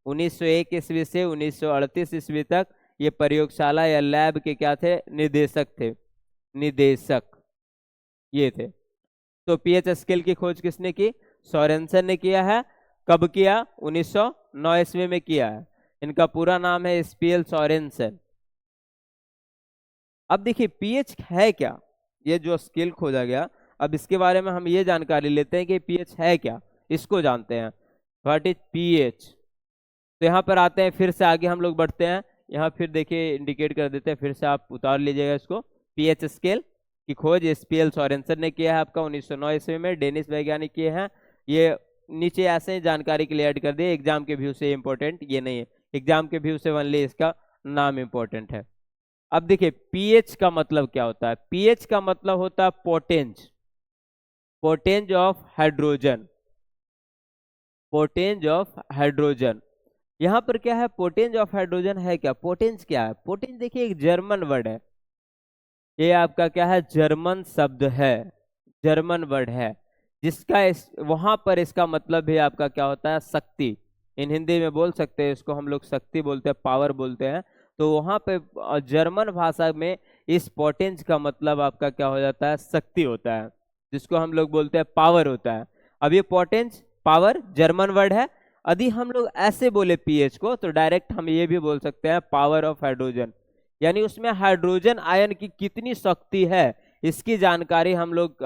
1901 ईस्वी से 1938 ईस्वी तक ये प्रयोगशाला या लैब के क्या थे? निर्देशक थे, निर्देशक ये थे। तो पीएच स्केल की खोज किसने की? सोरेनसन ने किया है। कब किया? 1909 ईस्वी में किया है। इनका पूरा नाम है एस.पी.एल. सोरेनसन। अब देखिए पीएच है क्या, ये जो स्केल खोजा गया, अब इसके बारे में हम ये जानकारी लेते हैं कि पीएच है क्या, इसको जानते हैं। What is pH. तो यहाँ पर आते हैं, फिर से आगे हम लोग बढ़ते हैं। यहाँ फिर देखिए इंडिकेट कर देते हैं, फिर से आप उतार लीजिएगा इसको। पीएच स्केल की खोज एसपीएल सोरेनसन ने किया है आपका 1909 ईस्वी में, डेनिश वैज्ञानिक किए हैं। ये नीचे ऐसे जानकारी के लिए ऐड कर दिए, एग्जाम के व्यू से इंपॉर्टेंट ये नहीं है, एग्जाम के व्यू से ओनली इसका नाम इंपॉर्टेंट है। अब देखिए पीएच का मतलब क्या होता है। पीएच का मतलब होता है पोटेंज, पोटेंज ऑफ हाइड्रोजन, पोटेंज ऑफ हाइड्रोजन। यहाँ पर क्या है, पोटेंज ऑफ हाइड्रोजन है क्या, पोटेंज क्या है। पोटेंज देखिए एक जर्मन वर्ड है, ये आपका क्या है, जर्मन शब्द है, जर्मन वर्ड है, जिसका वहां पर इसका मतलब भी आपका क्या होता है, शक्ति। इन हिंदी में बोल सकते हैं इसको हम लोग शक्ति बोलते हैं, पावर बोलते हैं। तो वहां पे जर्मन भाषा में इस पोटेंज का मतलब आपका क्या हो जाता है, शक्ति होता है, जिसको हम लोग बोलते हैं पावर होता है। अब ये पोटेंज पावर जर्मन वर्ड है। यदि हम लोग ऐसे बोले पीएच को, तो डायरेक्ट हम ये भी बोल सकते हैं पावर ऑफ हाइड्रोजन, यानी उसमें हाइड्रोजन आयन की कितनी शक्ति है, इसकी जानकारी हम लोग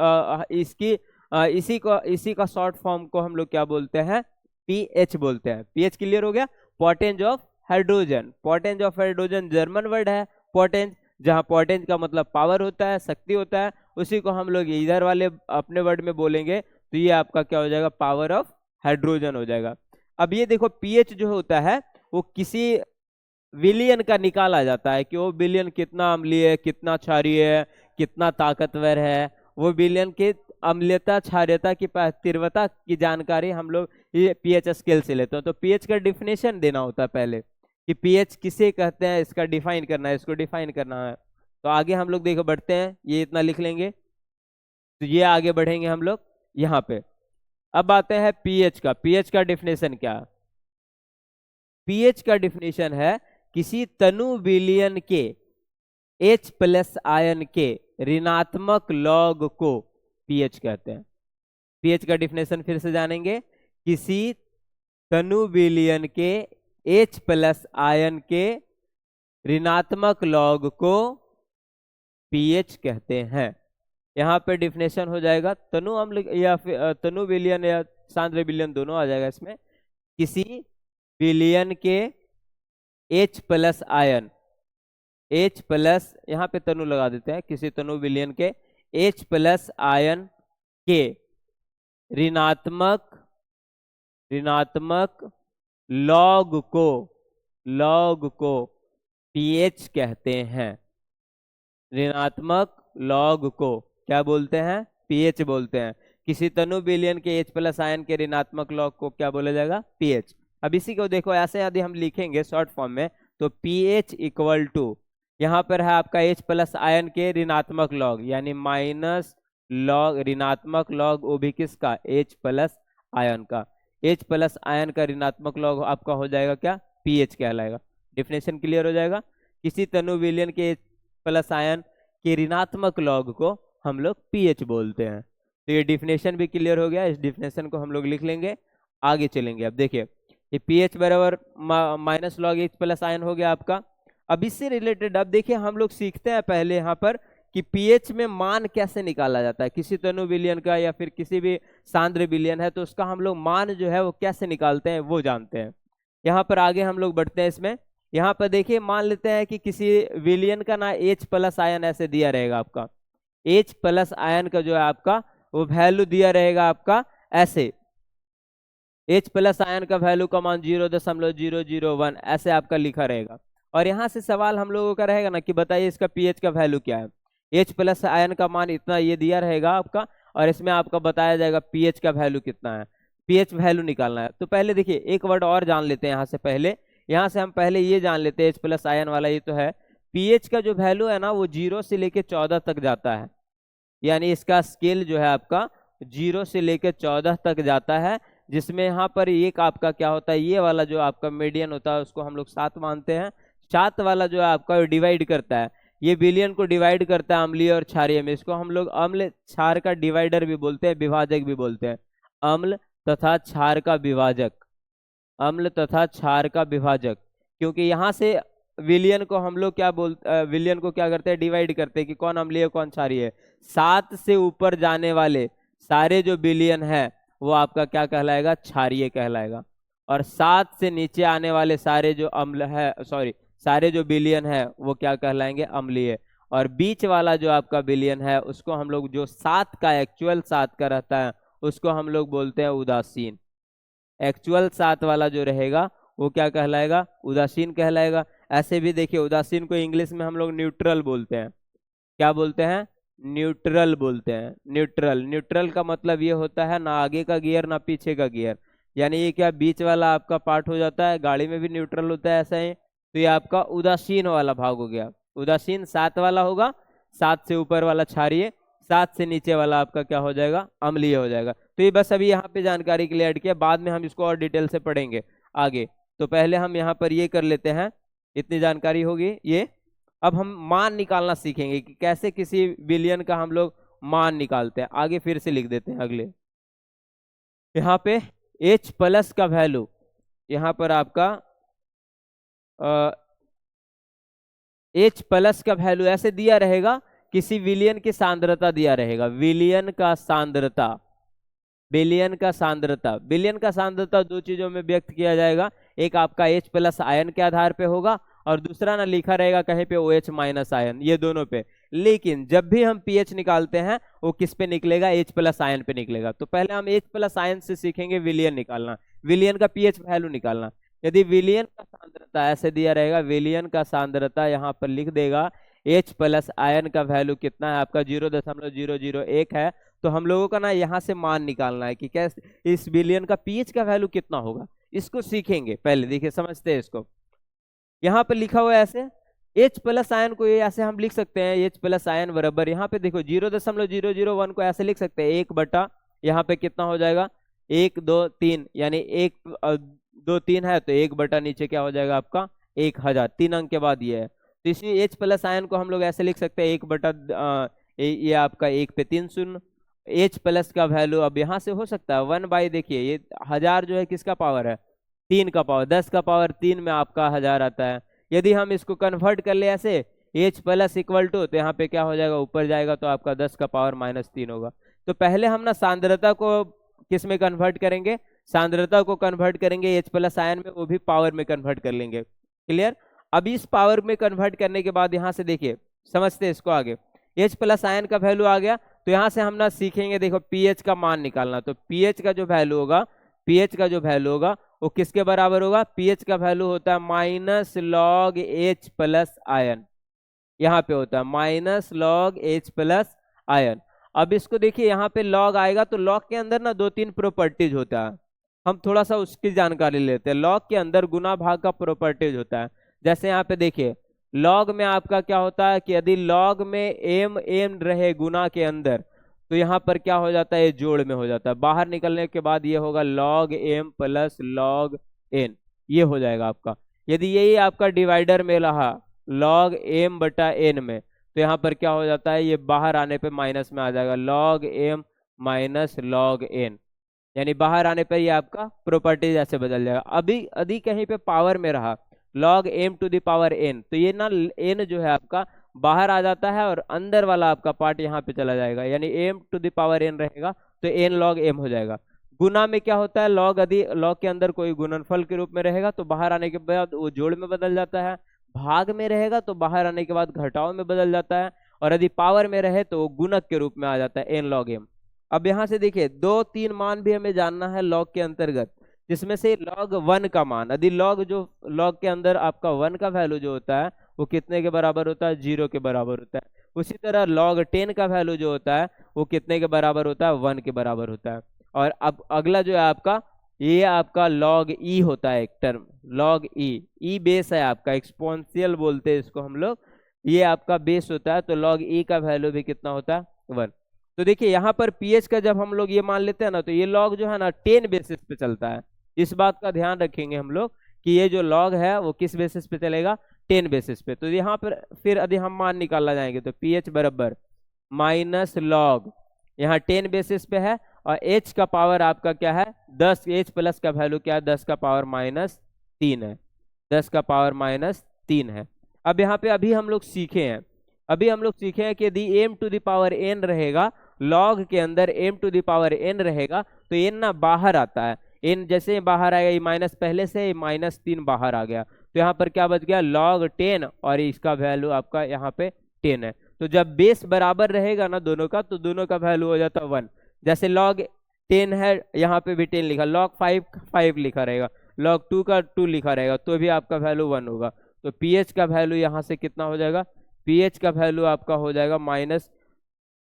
इसी का शॉर्ट फॉर्म को हम लोग क्या बोलते हैं, पीएच बोलते हैं। पीएच क्लियर हो गया। पोटेंज ऑफ हाइड्रोजन, पोटेंज ऑफ हाइड्रोजन जर्मन वर्ड है पोटेंज, जहां पोटेंज का मतलब पावर होता है, शक्ति होता है, उसी को हम लोग इधर वाले अपने वर्ड में बोलेंगे तो ये आपका क्या हो जाएगा, पावर ऑफ हाइड्रोजन हो जाएगा। अब ये देखो पीएच जो होता है वो किसी विलियन का निकाला जाता है कि वो विलियन कितना अम्लीय है, कितना क्षारीय है, कितना ताकतवर है। वो विलियन की अम्लीयता क्षारीयता की तीव्रता की जानकारी हम लोग ये पीएच स्केल से लेते हैं। तो पीएच का डिफिनेशन देना होता है पहले कि पीएच किसे कहते हैं, इसका डिफाइन करना है, इसको डिफाइन करना है। तो आगे हम लोग देखो बढ़ते हैं, ये इतना लिख लेंगे, तो ये आगे बढ़ेंगे हम लोग यहाँ पे। अब आते हैं पीएच का। पीएच का डिफिनेशन क्या है, पीएच का डिफिनेशन है किसी तनु विलियन के H+ आयन के ऋणात्मक लॉग को पीएच कहते हैं। पीएच का डिफिनेशन फिर से जानेंगे, किसी तनु विलियन के H+ आयन के ऋणात्मक लॉग को पीएच कहते हैं। यहाँ पे डिफिनेशन हो जाएगा तनु अम्ल या फिर तनु विलियन या सांद्र विलियन दोनों आ जाएगा इसमें। किसी विलियन के H+ आयन, H+ यहाँ पे तनु लगा देते हैं, किसी तनु विलियन के H+ आयन के ऋणात्मक लॉग को पीएच कहते हैं। ऋणात्मक लॉग को क्या बोलते हैं, पीएच बोलते हैं। किसी तनु विलियन के H+ आयन के ऋणात्मक लॉग को क्या बोला जाएगा, पीएच। अब इसी को देखो ऐसे यदि हम लिखेंगे शॉर्ट फॉर्म में, तो पीएच इक्वल टू, यहाँ पर है आपका H+ आयन के ऋणात्मक लॉग, यानी माइनस लॉग ऋणात्मक लॉग वो भी किसका, H+ आयन का। H+ आयन का ऋणात्मक लॉग आपका हो जाएगा क्या, पीएच कहलाएगा। डिफिनेशन क्लियर हो जाएगा। किसी तनु विलियन के H+ आयन के ऋणात्मक लॉग को हम लोग पीएच बोलते हैं। तो ये डिफिनेशन भी क्लियर हो गया, इस डिफिनेशन को हम लोग लिख लेंगे, आगे चलेंगे। अब देखिए ये पीएच बराबर माइनस लॉग H+ आयन हो गया आपका। अब इससे रिलेटेड अब देखिए हम लोग सीखते हैं पहले यहाँ पर कि पीएच में मान कैसे निकाला जाता है। किसी तनु विलियन का या फिर किसी भी सांद्र विलियन है तो उसका हम लोग मान जो है वो कैसे निकालते हैं वो जानते हैं। यहाँ पर आगे हम लोग बढ़ते हैं इसमें। यहाँ पर देखिए मान लेते हैं कि किसी विलियन का ना H+ आयन ऐसे दिया रहेगा आपका, H+ आयन का जो है आपका वो वैल्यू दिया रहेगा आपका ऐसे, H+ आयन का वैल्यू का मान 0.001 ऐसे आपका लिखा रहेगा। और यहाँ से सवाल हम लोगों का रहेगा ना कि बताइए इसका पीएच का वैल्यू क्या है। H+ आयन का मान इतना ये दिया रहेगा आपका, और इसमें आपका बताया जाएगा पीएच का वैल्यू कितना है, पीएच वैल्यू निकालना है। तो पहले देखिए एक वर्ड और जान लेते हैं यहाँ से पहले, यहाँ से हम पहले ये जान लेते हैं H+ आयन वाला ये तो है, पीएच का जो वैल्यू है ना वो 0 से लेके 14 तक जाता है, यानी इसका स्केल जो है आपका 0 से लेके 14 तक जाता है, जिसमें यहाँ पर एक आपका क्या होता है, ये वाला जो आपका मीडियन होता है उसको हम लोग 7 मानते हैं। 7 वाला जो है आपका डिवाइड करता है, ये विलियन को डिवाइड करता है अम्लीय और क्षारीय में, इसको हम लोग अम्ल क्षार का डिवाइडर भी बोलते हैं, विभाजक भी बोलते हैं, अम्ल तथा क्षार का विभाजक, अम्ल तथा क्षार का विभाजक। क्योंकि यहाँ से विलियन को हम लोग क्या बोलते, विलियन को क्या करते हैं, डिवाइड करते हैं कि कौन अम्लीय कौन क्षारीय है। 7 से ऊपर जाने वाले सारे जो विलयन है वो आपका क्या कहलाएगा, क्षारीय कहलाएगा। और 7 से नीचे आने वाले सारे जो अम्ल है, सॉरी, सारे जो विलयन है वो क्या कहलाएंगे, अम्लीय। और बीच वाला जो आपका विलयन है उसको हम लोग, जो 7 का एक्चुअल 7 का रहता है उसको हम लोग बोलते हैं उदासीन। एक्चुअल 7 वाला जो रहेगा वो क्या कहलाएगा, उदासीन कहलाएगा। ऐसे भी देखिए उदासीन को इंग्लिश में हम लोग न्यूट्रल बोलते हैं। क्या बोलते हैं, न्यूट्रल बोलते हैं। न्यूट्रल, न्यूट्रल का मतलब ये होता है ना आगे का गियर ना पीछे का गियर, यानी ये क्या बीच वाला आपका पार्ट हो जाता है। गाड़ी में भी न्यूट्रल होता है ऐसा ही, तो ये आपका उदासीन वाला भाग हो गया। उदासीन 7 वाला होगा, 7 से ऊपर वाला क्षारीय, 7 से नीचे वाला आपका क्या हो जाएगा, अम्लीय हो जाएगा। तो ये बस अभी यहाँ पे जानकारी के लिए ऐड किया, बाद में हम इसको और डिटेल से पढ़ेंगे आगे। तो पहले हम यहाँ पर ये कर लेते हैं, इतनी जानकारी होगी ये। अब हम मान निकालना सीखेंगे कि कैसे किसी विलयन का हम लोग मान निकालते हैं। आगे फिर से लिख देते हैं अगले, यहाँ पे H प्लस का वैल्यू, यहाँ पर आपका H प्लस का वैल्यू ऐसे दिया रहेगा, किसी विलयन की सांद्रता दिया रहेगा, विलयन का सांद्रता, विलयन का सांद्रता। विलयन का सांद्रता दो चीजों में व्यक्त किया जाएगा, एक आपका H प्लस आयन के आधार पे होगा और दूसरा ना लिखा रहेगा कहीं पे OH माइनस आयन, ये दोनों पे। लेकिन जब भी हम pH निकालते हैं वो किस पे निकलेगा, H प्लस आयन पे निकलेगा। तो पहले हम H प्लस आयन से सीखेंगे विलयन निकालना, विलयन का pH वैल्यू निकालना। यदि विलयन का सांद्रता ऐसे दिया रहेगा, विलयन का सांद्रता यहाँ पर लिख देगा, H प्लस आयन का वैल्यू कितना है आपका 0.001 है। तो हम लोगों का ना यहाँ से मान निकालना है कि कैसे इस विलयन का pH का वैल्यू कितना होगा, इसको सीखेंगे। पहले देखिए समझते हैं इसको। यहाँ पे लिखा हुआ है ऐसे, H प्लस आयन को ये ऐसे हम लिख सकते हैं, H प्लस आयन बराबर, यहाँ पे देखो 0.001 को ऐसे लिख सकते हैं, 1 बटा यहाँ पे कितना हो जाएगा, 1 2 3, यानी 1 2 3 है तो 1 बटा नीचे क्या हो जाएगा आपका 1000, 3 अंक के बाद ये है। तो इसी H प्लस आयन को हम लोग ऐसे लिख सकते हैं, 1 बटा ये आपका 1 पे 3 शून्य। H प्लस का वैल्यू अब यहाँ से हो सकता है 1 बाई, देखिए ये 1000 जो है किसका पावर है, 3 का पावर, 10 का पावर 3 में आपका 1000 आता है। यदि हम इसको कन्वर्ट कर ले ऐसे H प्लस इक्वल टू, तो यहाँ पे क्या हो जाएगा, ऊपर जाएगा तो आपका 10 का पावर -3 होगा। तो पहले हम ना सांद्रता को किस में कन्वर्ट करेंगे, सांद्रता को कन्वर्ट करेंगे H प्लस आयन में, वो भी पावर में कन्वर्ट कर लेंगे। क्लियर। अब इस पावर में कन्वर्ट करने के बाद यहाँ से देखिए समझते हैं इसको आगे, H प्लस आयन का वैल्यू आ गया, तो यहाँ से हम ना सीखेंगे देखो pH का मान निकालना। तो pH का जो वैल्यू होगा, pH का जो वैल्यू होगा वो किसके बराबर होगा, pH का वैल्यू होता है minus log H plus ion, यहाँ पे होता है minus log H plus ion. अब इसको देखिए यहाँ पे लॉग आएगा, तो लॉग के अंदर ना 2-3 प्रॉपर्टीज होता है, हम थोड़ा सा उसकी जानकारी लेते हैं। लॉग के अंदर गुना भाग का प्रॉपर्टीज होता है। जैसे यहाँ पे देखिए लॉग में आपका क्या होता है कि यदि लॉग में m रहे गुना के अंदर, तो यहाँ पर क्या हो जाता है, ये जोड़ में हो जाता है। बाहर निकलने के बाद ये होगा log m plus log n, ये हो जाएगा आपका। यदि यही आपका डिवाइडर में रहा log m बटा n में, तो यहाँ पर क्या हो जाता है, ये बाहर आने पे माइनस में आ जाएगा, log m minus log n, यानी बाहर आने पर ये आपका प्रॉपर्टीज ऐसे बदल जाएगा। अभी यदि कहीं पे पावर में रहा log m to the power n, तो ये ना n जो है आपका बाहर आ जाता है और अंदर वाला आपका पार्ट यहाँ पे चला जाएगा, यानी m to the power n रहेगा तो n log m हो जाएगा। गुना में क्या होता है, लॉग यदि लॉग के अंदर कोई गुणनफल के रूप में रहेगा तो बाहर आने के बाद वो जोड़ में बदल जाता है, भाग में रहेगा तो बाहर आने के बाद घटाव में बदल जाता है, और यदि पावर में रहे तो वो गुणक के रूप में आ जाता है n log m। अब यहाँ से देखिए 2-3 मान भी हमें जानना है लॉग के अंतर्गत, जिसमें से log 1 का मान, यदि लॉग जो लॉग के अंदर आपका 1 का वैल्यू जो होता है वो कितने के बराबर होता है, 0 के बराबर होता है। उसी तरह log 10 का वैल्यू जो होता है वो कितने के बराबर होता है, 1 के बराबर होता है। और अब अगला जो है आपका, ये आपका log e होता है, एक टर्म log e बेस है आपका, एक्सपोनेंशियल बोलते हैं इसको हम लोग, ये आपका बेस होता है। तो log e का वैल्यू भी कितना होता है, 1। तो देखिए यहाँ पर pH का जब हम लोग ये मान लेते हैं ना, तो ये log जो है ना 10 बेसिस पे चलता है। इस बात का ध्यान रखेंगे हम लोग कि ये जो log है वो किस बेसिस पे चलेगा, 10 बेसिस पे। तो यहाँ पर फिर यदि हम मान निकालना जाएंगे तो pH बराबर माइनस लॉग, यहाँ 10 बेसिस पे है, और h का पावर आपका क्या है 10, h प्लस का वैल्यू क्या है 10 का पावर -3 है, 10 का पावर -3 है। अब यहाँ पे अभी हम लोग सीखे हैं, अभी हम लोग सीखे हैं कि यदि m to the power n रहेगा, log के अंदर m to the power n रहेगा तो n ना बाहर आता है, n जैसे बाहर आएगा, ये माइनस पहले से -3 बाहर आ गया, तो यहाँ पर क्या बच गया log 10 और इसका वैल्यू आपका यहाँ पे 10 है। तो जब बेस बराबर रहेगा ना दोनों का, तो दोनों का वैल्यू हो जाता है 1। जैसे log 10 है, यहाँ पे भी 10 लिखा, log 5 लिखा रहेगा, log 2 का 2 लिखा रहेगा, तो भी आपका वैल्यू 1 होगा। तो pH का वैल्यू यहाँ से कितना हो जाएगा, pH का वैल्यू आपका हो जाएगा माइनस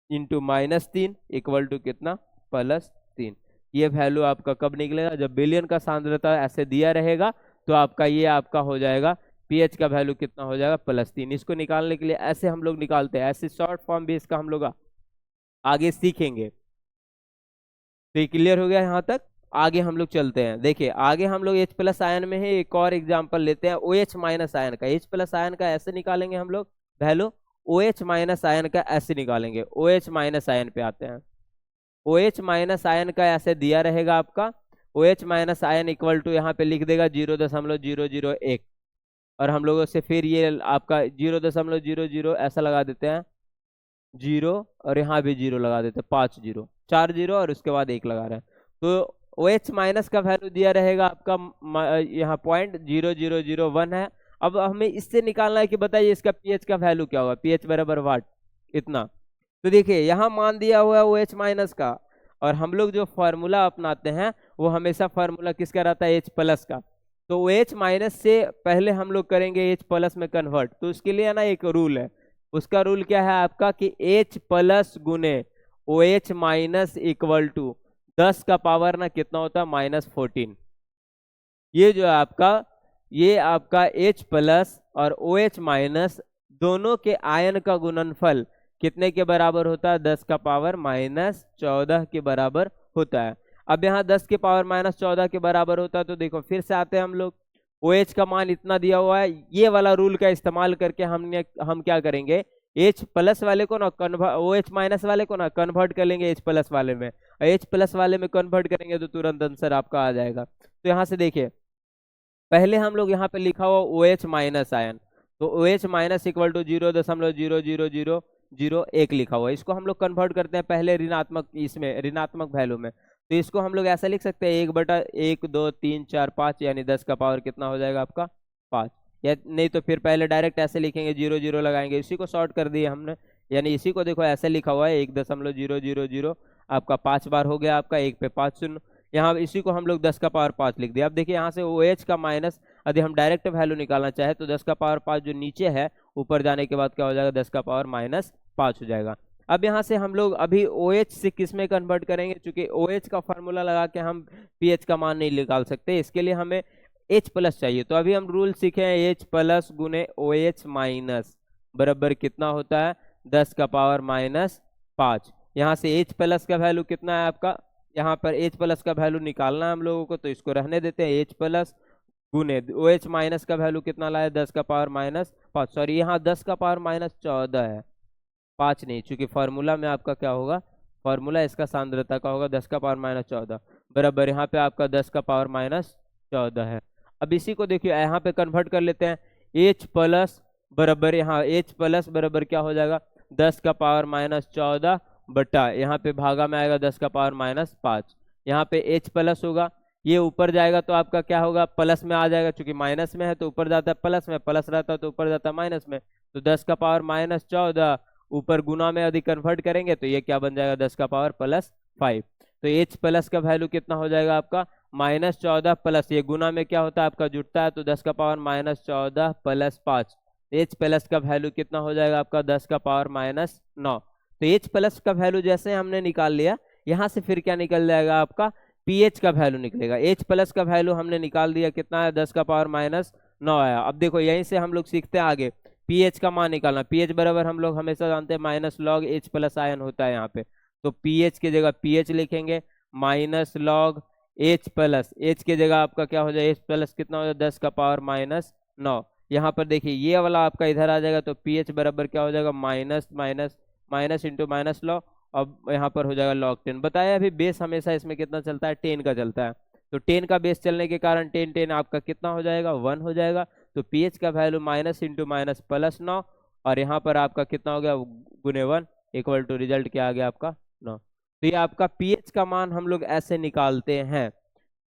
इंटू -3 इक्वल टू कितना, +3। ये वैल्यू आपका कब निकलेगा, जब बिलियन का सांद्रता ऐसे दिया रहेगा, तो आपका ये आपका हो जाएगा pH का वैल्यू कितना हो जाएगा, +3। इसको निकालने के लिए ऐसे हम लोग निकालते हैं, ऐसे शॉर्ट फॉर्म भी इसका हम लोग आगे सीखेंगे। तो ये क्लियर हो गया यहाँ तक। आगे हम लोग चलते हैं, देखिए आगे हम लोग H+ आयन में है, एक और एग्जांपल लेते हैं OH- आयन का। H+ आयन का ऐसे निकालेंगे हम लोग वैल्यू, OH- आयन का ऐसे निकालेंगे। OH- आयन पे आते हैं, OH- आयन का ऐसे दिया रहेगा आपका, OH- आयन इक्वल टू यहाँ पे लिख देगा 0.001, और हम लोगों से फिर ये आपका 0.00 ऐसा लगा देते हैं 0, और यहाँ भी 0 लगा देते हैं, 5 0, 4 0 और उसके बाद 1 लगा रहे हैं। तो OH- का वैल्यू दिया रहेगा आपका यहाँ 0.0001 है। अब हमें इससे निकालना है कि बताइए इसका pH का वैल्यू क्या होगा, pH बराबर वाट इतना। तो देखिए यहाँ मान दिया हुआ है OH- का, और हम लोग जो फॉर्मूला अपनाते हैं वो हमेशा फॉर्मूला किसका रहता है, H+ का। तो OH- से पहले हम लोग करेंगे H+ में कन्वर्ट, तो उसके लिए ना एक रूल है, उसका रूल क्या है आपका कि H+ गुने OH- इक्वल टू 10 का पावर ना कितना होता है, -14। ये जो है आपका, ये आपका H+ और OH- दोनों के आयन का गुणनफल कितने के बराबर होता है, 10 का पावर -14 के बराबर होता है। अब यहाँ 10 के पावर -14 के बराबर होता है, तो देखो फिर से आते हैं हम लोग, OH का मान इतना दिया हुआ है, ये वाला रूल का इस्तेमाल करके हम क्या करेंगे, H+ वाले को ना OH- वाले को ना कन्वर्ट कर लेंगे H+ वाले में, और H+ वाले में कन्वर्ट करेंगे तो तुरंत आंसर आपका आ जाएगा। तो यहाँ से देखिए पहले हम लोग यहाँ पे लिखा हुआ OH- आयन, तो OH- इक्वल टू 0.00001 लिखा हुआ है, इसको हम लोग कन्वर्ट करते हैं पहले ऋणात्मक, इसमें ऋणात्मक वैल्यू में। तो इसको हम लोग ऐसा लिख सकते हैं 1/1 2 3 4 5, यानी 10 का पावर कितना हो जाएगा आपका 5, या नहीं तो फिर पहले डायरेक्ट ऐसे लिखेंगे 0 0 लगाएंगे, इसी को शॉर्ट कर दिया हमने, यानी इसी को देखो ऐसे लिखा हुआ है 1.000 आपका 5 बार हो गया आपका, 1 पे 5 शून्य, यहाँ इसी को हम लोग 10 का पावर 5 लिख दिया। अब देखिए यहाँ से OH का माइनस, यदि हम डायरेक्ट वैल्यू निकालना चाहे तो 10 का पावर 5 जो नीचे है, ऊपर जाने के बाद क्या हो जाएगा, 10 का पावर -5 हो जाएगा। अब यहाँ से हम लोग अभी OH से किस में कन्वर्ट करेंगे, क्योंकि OH का फार्मूला लगा के हम pH का मान नहीं निकाल सकते, इसके लिए हमें H+ चाहिए। तो अभी हम रूल सीखे हैं H+ गुने OH- बराबर कितना होता है, 10 का पावर -5। यहाँ से H+ का वैल्यू कितना है आपका, यहाँ पर H+ का वैल्यू निकालना है हम लोगों को, तो इसको रहने देते हैं, H+ गुने OH- का वैल्यू कितना लाया, 10 का पावर -5, सॉरी यहाँ 10 का पावर -14 है, 5 नहीं, चूंकि फार्मूला में आपका क्या होगा, फार्मूला इसका सांद्रता का होगा 10 का पावर -14, बराबर यहाँ पे आपका 10 का पावर -14 है। अब इसी को देखिए यहाँ पे कन्वर्ट कर लेते हैं, H+ बराबर, यहाँ H+ बराबर क्या हो जाएगा, 10 का पावर -14 बटा यहाँ पे भागा में आएगा 10 का पावर -5, यहाँ पे H+ होगा, ये ऊपर जाएगा तो आपका क्या होगा, प्लस में आ जाएगा, क्योंकि माइनस में है तो ऊपर जाता है प्लस में, प्लस रहता है तो ऊपर जाता है माइनस में, तो 10 का पावर -14 ऊपर गुना में यदि कन्वर्ट करेंगे तो ये क्या बन जाएगा, 10 का पावर +5। तो H+ का वैल्यू कितना हो जाएगा आपका, -14 प्लस ये गुना में क्या होता है आपका जुटता है, तो 10 का पावर -14 + 5, H+ का वैल्यू कितना हो जाएगा आपका, 10 का पावर -9। तो H+ का वैल्यू जैसे हमने निकाल लिया, यहाँ से फिर क्या निकल जाएगा आपका, pH का वैल्यू निकलेगा। H+ का वैल्यू हमने निकाल दिया, कितना है, 10 का पावर -9 आया। अब देखो यहीं से हम लोग सीखते हैं आगे pH का मान निकालना, pH बराबर हम लोग हमेशा जानते हैं -log H+ आयन होता है यहाँ पे, तो pH की जगह pH लिखेंगे, -log H+, H की जगह आपका क्या हो जाए, H+ कितना हो जाए, 10 का पावर -9। यहाँ पर देखिए ये वाला आपका इधर आ जाएगा, तो pH बराबर क्या हो जाएगा, माइनस इंटू -log, अब यहाँ पर हो जाएगा log 10। बताया अभी बेस हमेशा इसमें कितना चलता है, 10 का चलता है, तो 10 का बेस चलने के कारण 10 10 आपका कितना हो जाएगा, 1 हो जाएगा। तो pH का वैल्यू माइनस इंटू माइनस +9, और यहाँ पर आपका कितना हो गया गुने 1 इक्वल टू रिजल्ट क्या आ गया आपका 9। तो ये आपका पीएच का मान हम लोग ऐसे निकालते हैं।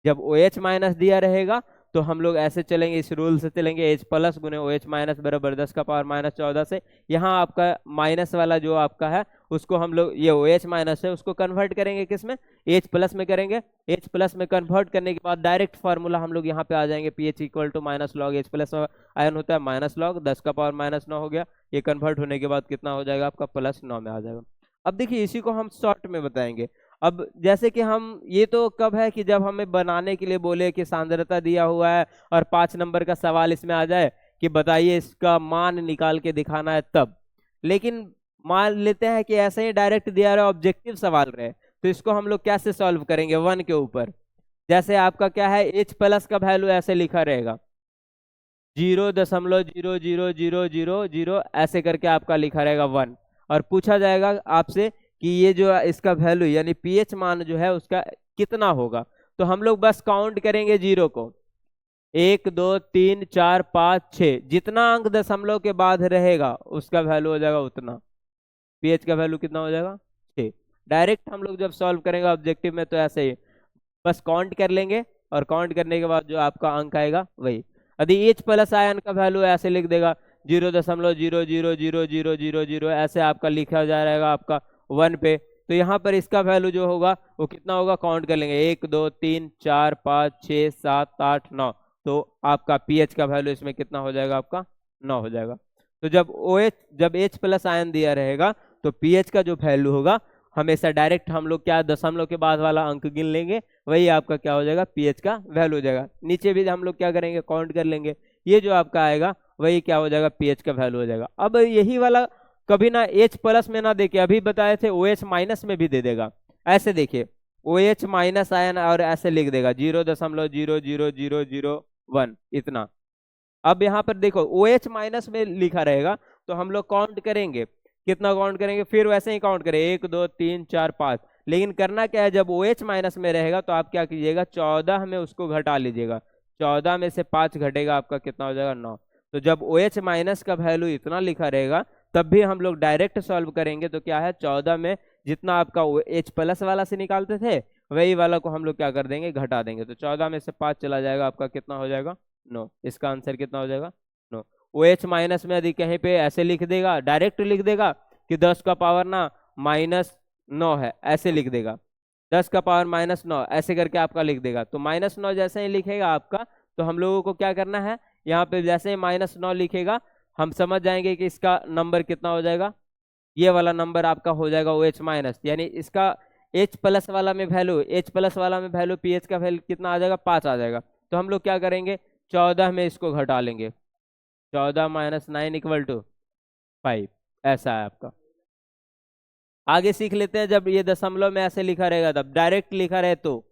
जब ओ एच माइनस दिया रहेगा तो हम लोग ऐसे चलेंगे, इस रूल से चलेंगे, एच प्लस गुने ओ एच माइनस बराबर 10 का पावर माइनस 14 से। यहाँ आपका माइनस वाला जो आपका है उसको हम लोग, ये ओ एच माइनस है उसको कन्वर्ट करेंगे किस में, एच प्लस में करेंगे। एच प्लस में कन्वर्ट करने के बाद डायरेक्ट फार्मूला हम लोग यहाँ पे आ जाएंगे, P H equal to minus log H plus ion होता है माइनस लॉग 10 का पावर माइनस 9 हो गया। ये कन्वर्ट होने के बाद कितना हो जाएगा आपका प्लस 9 में आ जाएगा। अब देखिए इसी को हम शॉर्ट में बताएंगे। अब जैसे कि हम, ये तो कब है कि जब हमें बनाने के लिए बोले कि सांद्रता दिया हुआ है और 5 नंबर का सवाल इसमें आ जाए कि बताइए इसका मान निकाल के दिखाना है तब। लेकिन मान लेते हैं कि ऐसे ही डायरेक्ट दिया रहा ऑब्जेक्टिव सवाल रहे तो इसको हम लोग कैसे सॉल्व करेंगे 1 के ऊपर। जैसे आपका क्या है एच प्लस का वैल्यू ऐसे लिखा रहेगा 0.000000 ऐसे करके आपका लिखा रहेगा 1, और पूछा जाएगा आपसे कि ये जो इसका वैल्यू यानी पीएच मान जो है उसका कितना होगा। तो हम लोग बस काउंट करेंगे जीरो को, 1 2 3 4 5 6, जितना अंक दशमलव के बाद रहेगा उसका वैल्यू हो जाएगा उतना। पीएच का वैल्यू कितना हो जाएगा 6। डायरेक्ट हम लोग जब सॉल्व करेंगे ऑब्जेक्टिव में तो ऐसे ही बस काउंट कर लेंगे और काउंट करने के बाद जो आपका अंक आएगा वही। यदि एच प्लस आयन का वैल्यू ऐसे लिख देगा 0.000000 ऐसे आपका लिखा जा रहेगा आपका 1 पे, तो यहाँ पर इसका वैल्यू जो होगा वो कितना होगा काउंट कर लेंगे 1 2 3 4 5 6 7 8 9, तो आपका पीएच का वैल्यू इसमें कितना हो जाएगा आपका 9 हो जाएगा। तो जब एच प्लस आयन दिया रहेगा तो पीएच का जो वैल्यू होगा हमेशा डायरेक्ट हम लोग क्या दशमलव के बाद वाला अंक गिन लेंगे, वही आपका क्या हो जाएगा पीएच का वैल्यू हो जाएगा। नीचे भी हम लोग क्या करेंगे काउंट कर लेंगे, ये जो आपका आएगा वही क्या हो जाएगा पीएच का वैल्यू हो जाएगा। अब यही वाला कभी ना एच प्लस में ना देके अभी बताए थे ओ एच माइनस में भी दे देगा। ऐसे देखिए ओ एच माइनस आयन और ऐसे लिख देगा 0.00001 इतना। अब यहाँ पर देखो ओ एच माइनस में लिखा रहेगा तो हम लोग काउंट करेंगे, कितना काउंट करेंगे, फिर वैसे ही काउंट करें 1 2 3 4 5। लेकिन करना क्या है जब ओ एच माइनस में रहेगा तो आप क्या कीजिएगा 14 में उसको घटा लीजिएगा, 14 में से 5 घटेगा आपका कितना हो जाएगा 9। तो जब ओ एच माइनस का वैल्यू इतना लिखा रहेगा तब भी हम लोग डायरेक्ट सॉल्व करेंगे तो क्या है 14 में जितना आपका एच प्लस वाला से निकालते थे वही वाला को हम लोग क्या कर देंगे घटा देंगे, तो 14 में से 5 चला जाएगा आपका कितना हो जाएगा 9। इसका आंसर कितना हो जाएगा 9। ओ एच माइनस में यदि कहीं पे ऐसे लिख देगा डायरेक्ट लिख देगा कि 10 का पावर ना -9 है ऐसे लिख देगा, 10 का पावर -9 ऐसे करके आपका लिख देगा। तो -9 जैसे ही लिखेगा आपका तो हम लोगों को क्या करना है यहाँ पे जैसे ही -9 लिखेगा हम समझ जाएंगे कि इसका नंबर कितना हो जाएगा, ये वाला नंबर आपका हो जाएगा ओ एच माइनस, यानी इसका एच प्लस वाला में वैल्यू पीएच का वैल्यू कितना आ जाएगा 5 आ जाएगा। तो हम लोग क्या करेंगे 14 में इसको घटा लेंगे, 14 - 9 = 5 ऐसा है आपका। आगे सीख लेते हैं जब ये दशमलव में ऐसे लिखा रहेगा तब डायरेक्ट लिखा रहे तो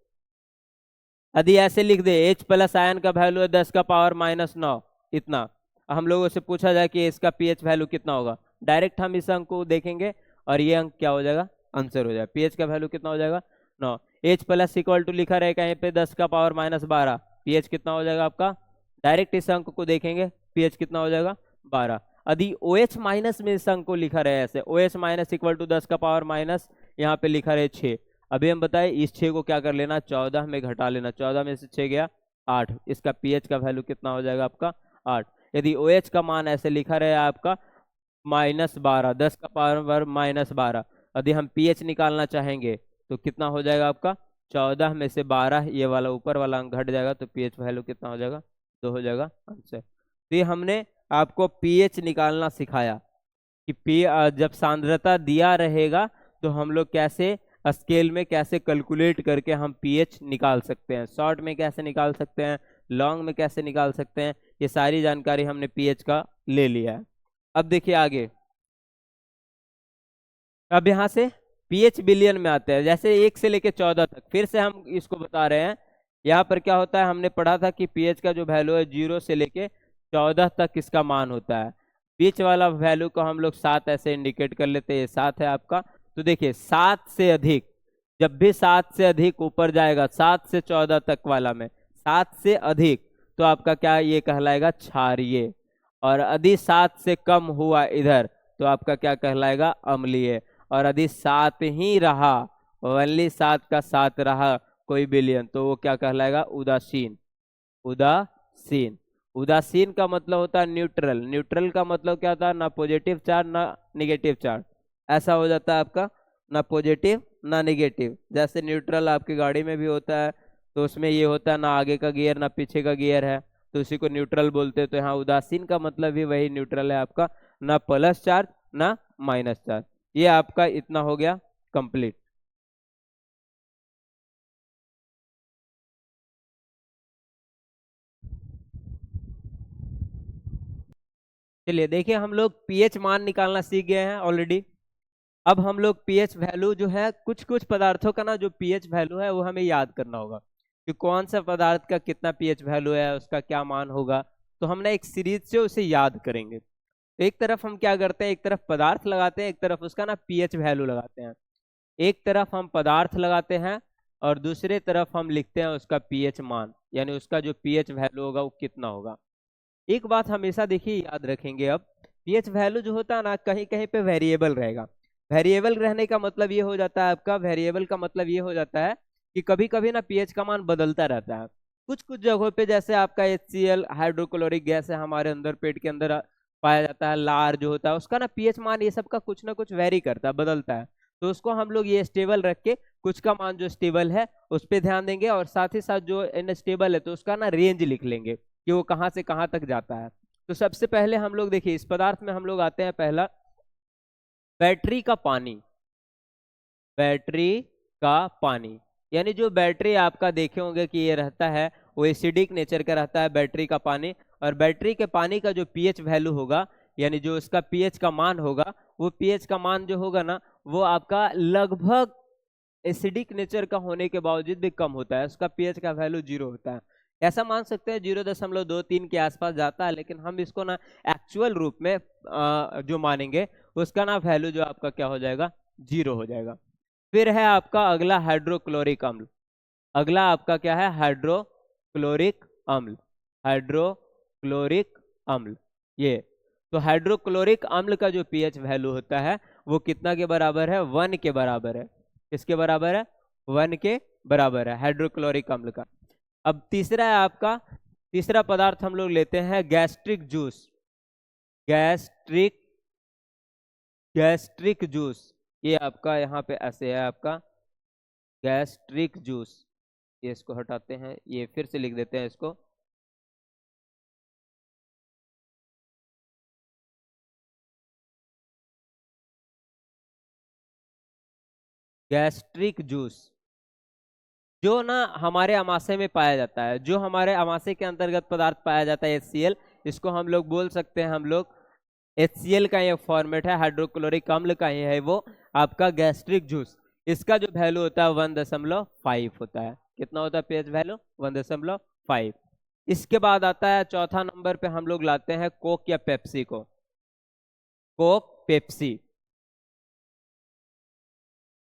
यदि ऐसे लिख दे एच प्लस आयन का वैल्यू है 10 का पावर -9 इतना, हम लोगों से पूछा जाए कि इसका पीएच वैल्यू कितना होगा, डायरेक्ट हम इस अंक को देखेंगे और ये अंक क्या हो जाएगा आंसर हो जाएगा, पीएच का वैल्यू कितना हो जाएगा 9। एच प्लस इक्वल टू लिखा रहेगा कहीं पे 10 का पावर -12, पीएच कितना हो जाएगा आपका, डायरेक्ट इस अंक को देखेंगे पीएच कितना हो जाएगा 12। यदि ओ एच माइनस में इस अंक को लिखा रहे ऐसे O H minus equal to 10 का पावर माइनस यहाँ पे लिखा रहे 6, अभी हम बताए इस 6 को क्या कर लेना 14 में घटा लेना, 14 में से 6 गया 8, इसका पीएच का वैल्यू कितना हो जाएगा आपका 8। यदि ओ एच का मान ऐसे लिखा रहे आपका -12, 10 का पावर -12, यदि हम पीएच निकालना चाहेंगे तो कितना हो जाएगा आपका 14 में से 12, ये वाला ऊपर वाला अंक घट जाएगा तो पीएच वैल्यू कितना हो जाएगा 2 हो जाएगा आंसर। तो ये हमने आपको पीएच निकालना सिखाया कि जब सांद्रता दिया रहेगा तो हम लोग कैसे स्केल में कैसे कैलकुलेट करके हम पीएच निकाल सकते हैं, शॉर्ट में कैसे निकाल सकते हैं, लॉन्ग में कैसे निकाल सकते हैं, ये सारी जानकारी हमने पीएच का ले लिया है। अब देखिए आगे, अब यहाँ से पीएच बिलियन में आते हैं, जैसे 1 से लेके 14 तक फिर से हम इसको बता रहे हैं। यहाँ पर क्या होता है हमने पढ़ा था कि पीएच का जो वैल्यू है 0 से लेके 14 तक इसका मान होता है, बीच वाला वैल्यू को हम लोग 7 ऐसे इंडिकेट कर लेते हैं, 7 है आपका। तो देखिए 7 से अधिक, जब भी 7 से अधिक ऊपर जाएगा 7 से 14 तक वाला में 7 से अधिक तो आपका क्या ये कहलाएगा क्षारीय, और यदि 7 से कम हुआ इधर तो आपका क्या कहलाएगा, अम्लीय। और यदि 7 ही रहा, ओनली 7 का 7 रहा कोई विलयन, तो वो क्या कहलाएगा, उदासीन। उदासीन, उदासीन का मतलब होता है न्यूट्रल। न्यूट्रल का मतलब क्या होता है, ना पॉजिटिव चार्ज ना निगेटिव चार्ज। ऐसा हो जाता है आपका, ना पॉजिटिव ना निगेटिव। जैसे न्यूट्रल आपकी गाड़ी में भी होता है, तो उसमें ये होता है ना आगे का गियर ना पीछे का गियर है, तो उसी को न्यूट्रल बोलते हैं। तो यहाँ उदासीन का मतलब भी वही न्यूट्रल है आपका, ना प्लस चार्ज ना माइनस चार्ज। ये आपका इतना हो गया कंप्लीट। चलिए देखिए, हम लोग पीएच मान निकालना सीख गए हैं ऑलरेडी। अब हम लोग पीएच वैल्यू जो है, कुछ कुछ पदार्थों का ना जो पीएच वैल्यू है वो हमें याद करना होगा कि कौन सा पदार्थ का कितना पीएच वैल्यू है, उसका क्या मान होगा। तो हम ना एक सीरीज से उसे याद करेंगे। तो एक तरफ हम क्या करते हैं, एक तरफ पदार्थ लगाते हैं, एक तरफ उसका ना पीएच वैल्यू लगाते हैं। एक तरफ हम पदार्थ लगाते हैं और दूसरे तरफ हम लिखते हैं उसका पीएच मान, यानी उसका जो पीएच वैल्यू होगा वो कितना होगा। एक बात हमेशा देखिए याद रखेंगे, अब पीएच वैल्यू जो होता है ना कहीं कहीं पे वेरिएबल रहेगा। वेरिएबल रहने का मतलब ये हो जाता है आपका, वेरिएबल का मतलब ये हो जाता है कि कभी कभी ना पीएच का मान बदलता रहता है। कुछ कुछ जगहों पे, जैसे आपका HCl हाइड्रोक्लोरिक गैस है हमारे अंदर पेट के अंदर पाया जाता है, लार जो होता है उसका ना पीएच मान ये सब का कुछ ना कुछ वेरी करता है, बदलता है। तो उसको हम लोग ये स्टेबल रख के कुछ का मान जो स्टेबल है उस पर ध्यान देंगे, और साथ ही साथ जो अनस्टेबल है तो उसका ना रेंज लिख लेंगे कि वो कहाँ से कहाँ तक जाता है। तो सबसे पहले हम लोग देखिए, इस पदार्थ में हम लोग आते हैं पहला, बैटरी का पानी। बैटरी का पानी, यानी जो बैटरी आपका देखे होंगे कि ये रहता है वो एसिडिक नेचर का रहता है बैटरी का पानी। और बैटरी के पानी का जो पीएच वैल्यू होगा, यानी जो उसका पीएच का मान होगा, वो पीएच का मान जो होगा ना वो आपका लगभग एसिडिक नेचर का होने के बावजूद भी कम होता है, उसका पीएच का वैल्यू 0 होता है। ऐसा मान सकते हैं 0.23 के आसपास जाता है, लेकिन हम इसको ना एक्चुअल रूप में जो मानेंगे उसका ना वैल्यू जो आपका क्या हो जाएगा, 0 हो जाएगा। फिर है आपका अगला हाइड्रोक्लोरिक अम्ल। अगला आपका क्या है, हाइड्रोक्लोरिक अम्ल। हाइड्रोक्लोरिक अम्ल, ये तो हाइड्रोक्लोरिक अम्ल का जो पीएच वैल्यू होता है वो कितना के बराबर है, 1 के बराबर है। किसके बराबर है, 1 के बराबर है हाइड्रोक्लोरिक अम्ल का। अब तीसरा है आपका, तीसरा पदार्थ हम लोग लेते हैं gastric juice. Gastric gastric juice, ये आपका यहाँ पे ऐसे है आपका गैस्ट्रिक जूस। ये इसको हटाते हैं, ये फिर से लिख देते हैं इसको। गैस्ट्रिक जूस जो ना हमारे अमाशय में पाया जाता है, जो हमारे अमाशय के अंतर्गत पदार्थ पाया जाता है HCl, इसको हम लोग बोल सकते हैं, हम लोग HCl का ये फॉर्मेट है, हाइड्रोक्लोरिक अम्ल का ही है वो आपका गैस्ट्रिक जूस। इसका जो वैल्यू होता है 1.5 होता है। कितना होता है पीएच वैल्यू, 1.5। इसके बाद आता है चौथा नंबर पे हम लोग लाते हैं कोक या पेप्सी को। कोक पेप्सी,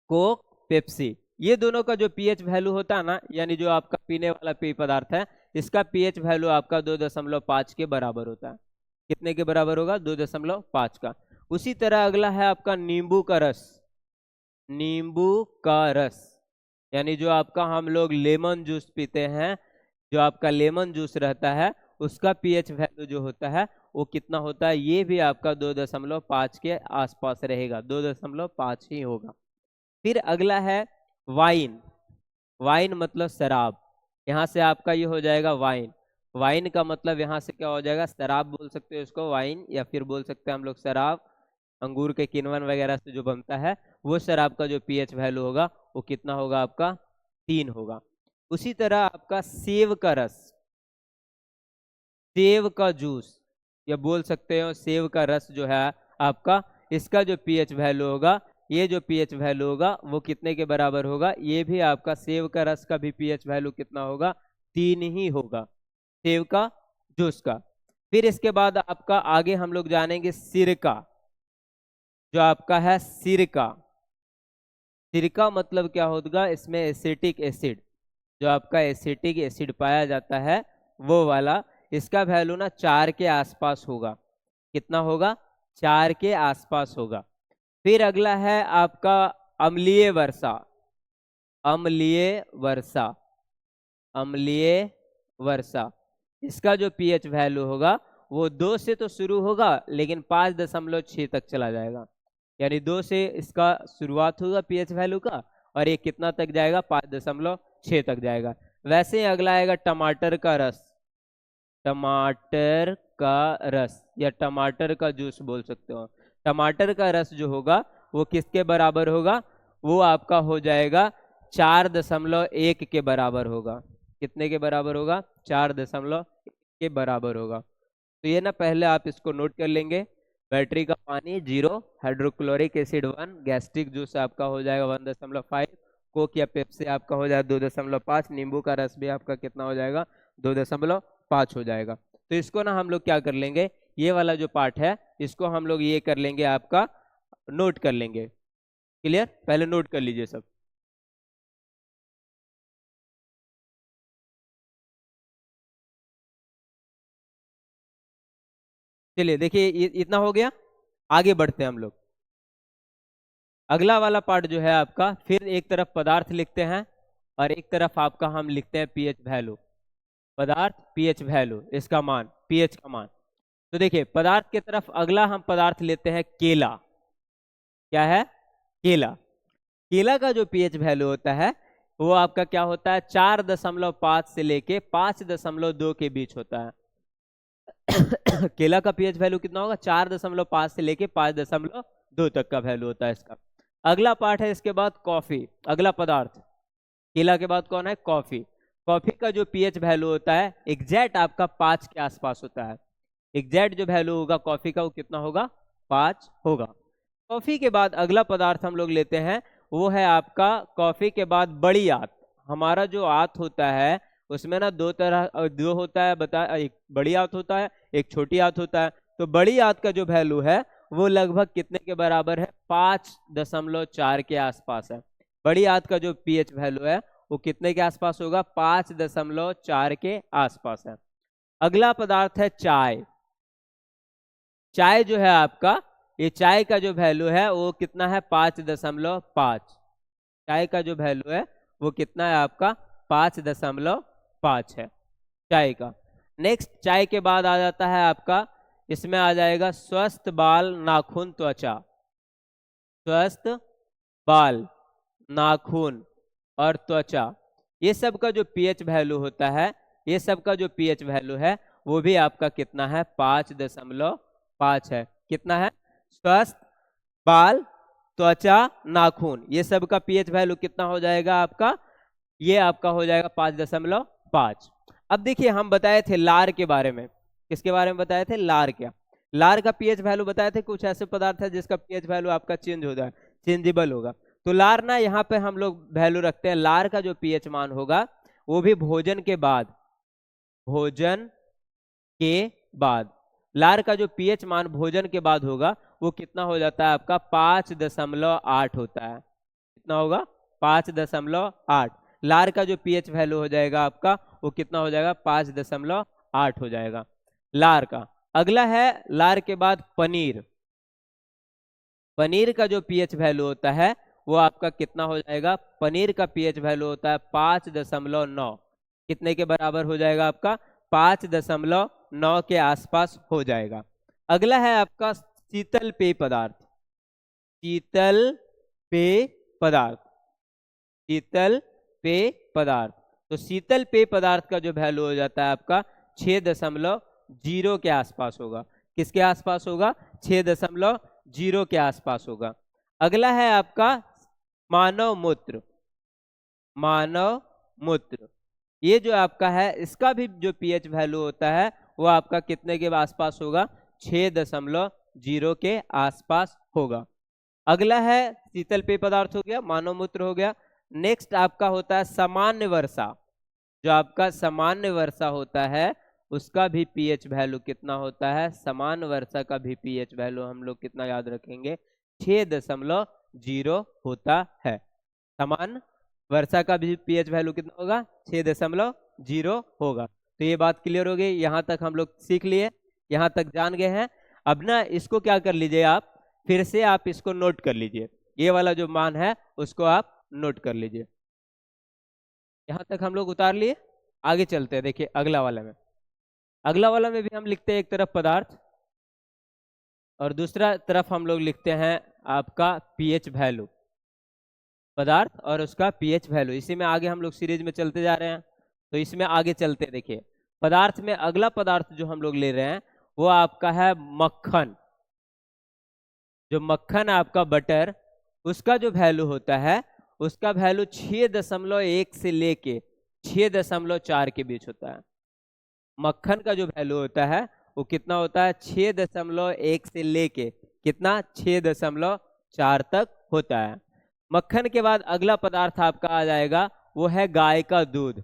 कोक पेप्सी, ये दोनों का जो पीएच वैल्यू होता है ना, यानी जो आपका पीने वाला पेय पदार्थ है इसका पीएच वैल्यू आपका 2.5 के बराबर होता है। कितने के बराबर होगा, 2.5 का। उसी तरह अगला है आपका नींबू का रस। नींबू का रस, यानी जो आपका हम लोग लेमन जूस पीते हैं, जो आपका लेमन जूस रहता है उसका पीएच वैल्यू जो होता है वो कितना होता है, ये भी आपका 2.5 के आसपास रहेगा, 2.5 ही होगा। फिर अगला है वाइन। वाइन मतलब शराब, यहाँ से आपका ये हो जाएगा वाइन। वाइन का मतलब यहाँ से क्या हो जाएगा, शराब बोल सकते हो इसको वाइन, या फिर बोल सकते हैं हम लोग शराब। अंगूर के किण्वन वगैरह से जो बनता है वो शराब का जो पीएच वैल्यू होगा वो कितना होगा आपका, 3 होगा। उसी तरह आपका सेब का रस, सेब का जूस, या बोल सकते हो सेब का रस जो है आपका, इसका जो पीएच वैल्यू होगा, ये जो पीएच वैल्यू होगा वो कितने के बराबर होगा, ये भी आपका सेब का रस का भी पीएच वैल्यू कितना होगा, 3 ही होगा, सेब का जूस का। फिर इसके बाद आपका आगे हम लोग जानेंगे सिरका। जो आपका है सिरका, सिरका मतलब क्या होगा, इसमें एसिटिक एसिड, जो आपका एसिटिक एसिड पाया जाता है वो वाला, इसका वैल्यू ना 4 के आसपास होगा। कितना होगा? 4 के आसपास होगा। फिर अगला है आपका अम्लीय वर्षा। अम्लीय वर्षा, अम्लीय वर्षा, इसका जो पीएच वैल्यू होगा वो 2 से तो शुरू होगा लेकिन 5.6 तक चला जाएगा। यानी 2 से इसका शुरुआत होगा पीएच वैल्यू का और ये कितना तक जाएगा? 5.6 तक जाएगा। वैसे ही अगला आएगा टमाटर का रस। टमाटर का रस या टमाटर का जूस बोल सकते हो। टमाटर का रस जो होगा वो किसके बराबर होगा? वो आपका हो जाएगा 4.1 के बराबर होगा। कितने के बराबर होगा? 4.1 के बराबर होगा। तो ये ना पहले आप इसको नोट कर लेंगे। बैटरी का पानी 0, हाइड्रोक्लोरिक एसिड 1, गैस्ट्रिक जूस आपका हो जाएगा 1.5, कोक या पेप्सी आपका हो जाएगा 2.5, नींबू का रस भी आपका कितना हो जाएगा? 2.5 हो जाएगा। तो इसको ना हम लोग क्या कर लेंगे, ये वाला जो पार्ट है इसको हम लोग ये कर लेंगे, आपका नोट कर लेंगे। क्लियर? पहले नोट कर लीजिए सब। चलिए देखिए इतना हो गया। आगे बढ़ते हैं हम लोग। अगला वाला पार्ट जो है आपका, फिर एक तरफ पदार्थ लिखते हैं और एक तरफ आपका हम लिखते हैं पीएच वैल्यू। पदार्थ, पीएच वैल्यू, इसका मान, पीएच का मान। तो देखिए पदार्थ की तरफ अगला हम पदार्थ लेते हैं केला। क्या है? केला। केला का जो पीएच वैल्यू होता है वो आपका क्या होता है? 4.5 से लेके 5.2 के बीच होता है। केला का पीएच वैल्यू कितना होगा? 4.5 से लेके 5.2 तक का वैल्यू होता है इसका। अगला पार्ट है इसके बाद कॉफी। अगला पदार्थ केला के बाद कौन है? कॉफी। कॉफी का जो पीएच वैल्यू होता है एग्जैक्ट आपका 5 के आसपास होता है। एग्जैक्ट जो वैल्यू होगा कॉफी का वो कितना होगा? 5 होगा। कॉफी के बाद अगला पदार्थ हम लोग लेते हैं वो है आपका, कॉफी के बाद बड़ी आंत। हमारा जो आंत होता है उसमें ना दो होता है, एक बड़ी आंत होता है, एक छोटी आंत होता है। तो बड़ी आंत का जो वैल्यू है वो लगभग कितने के बराबर है? 5.4 के आसपास है। बड़ी आंत का जो पीएच वैल्यू है वो कितने के आसपास होगा? 5.4 के आसपास है। अगला पदार्थ है चाय। चाय जो है आपका, ये चाय का जो वैल्यू है वो कितना है? 5.5। चाय का जो वैल्यू है वो कितना है आपका? 5.5 है चाय का। नेक्स्ट चाय के बाद आ जाता है आपका, इसमें आ जाएगा स्वस्थ बाल, नाखून, त्वचा। स्वस्थ बाल, नाखून और त्वचा, ये सब का जो पीएच वैल्यू होता है, ये सब का जो पीएच वैल्यू है वो भी आपका कितना है? 5.5 है। कितना है? स्वस्थ बाल, त्वचा, नाखून, ये सब का पीएच वैल्यू कितना हो जाएगा आपका? ये आपका हो जाएगा 5.5। अब देखिए हम बताए थे लार के बारे में। किसके बारे में बताए थे? लार। क्या लार का पीएच वैल्यू बताए थे? कुछ ऐसे पदार्थ है जिसका पीएच वैल्यू आपका चेंज हो जाए, चेंजेबल होगा। तो लार ना यहाँ पे हम लोग वैल्यू रखते हैं। लार का जो पीएच मान होगा वो भी भोजन के बाद, भोजन के बाद, लार का जो पीएच मान भोजन के बाद होगा वो कितना हो जाता है आपका? 5.8 होता है। कितना होगा? 5.8। लार का जो पीएच वैल्यू हो जाएगा आपका वो कितना हो जाएगा? 5.8 हो जाएगा लार का। अगला है लार के बाद पनीर। पनीर का जो पीएच वैल्यू होता है वो आपका कितना हो जाएगा? पनीर का पीएच वैल्यू होता है 5.9। कितने के बराबर हो जाएगा आपका? 5.9 के आसपास हो जाएगा। अगला है आपका शीतल पेय पदार्थ। शीतल पेय पदार्थ, शीतल पेय पदार्थ। तो शीतल पेय पदार्थ का जो वैल्यू हो जाता है आपका 6.0 के आसपास होगा। किसके आसपास होगा? 6.0 के आसपास होगा। अगला है आपका मानव मूत्र। मानव मूत्र, ये जो आपका है इसका भी जो पीएच वैल्यू होता है वो आपका कितने के आसपास होगा? 6.0 के आसपास होगा। अगला है शीतल पेय पदार्थ हो गया, मानव मूत्र हो गया। नेक्स्ट आपका होता है सामान्य वर्षा। जो आपका सामान्य वर्षा होता है उसका भी पीएच वैल्यू कितना होता है? सामान्य वर्षा का भी पीएच वैल्यू हम लोग कितना याद रखेंगे? 6.0 होता है। सामान्य वर्षा का भी पीएच वैल्यू कितना होगा? 6.0 होगा। तो ये बात क्लियर हो गई, यहाँ तक हम लोग सीख लिए, यहाँ तक जान गए हैं। अब ना इसको क्या कर लीजिए आप, फिर से आप इसको नोट कर लीजिए, ये वाला जो मान है उसको आप नोट कर लीजिए। यहाँ तक हम लोग उतार लिए, आगे चलते हैं। देखिए अगला वाला में, अगला वाला में भी हम लिखते हैं एक तरफ पदार्थ और दूसरा तरफ हम लोग लिखते हैं आपका पीएच वैल्यू, पदार्थ और उसका पीएच वैल्यू। इसी में आगे हम लोग सीरीज में चलते जा रहे हैं, तो इसमें आगे चलते हैं। देखिए पदार्थ में अगला पदार्थ जो हम लोग ले रहे हैं वो आपका है मक्खन। जो मक्खन आपका बटर, उसका जो वैल्यू होता है, उसका वैल्यू 6.1 से लेके 6.4 के बीच होता है। मक्खन का जो वैल्यू होता है वो कितना होता है, 6.1 से लेके कितना, 6.4 तक होता है। मक्खन के बाद अगला पदार्थ आपका आ जाएगा, वो है गाय का दूध।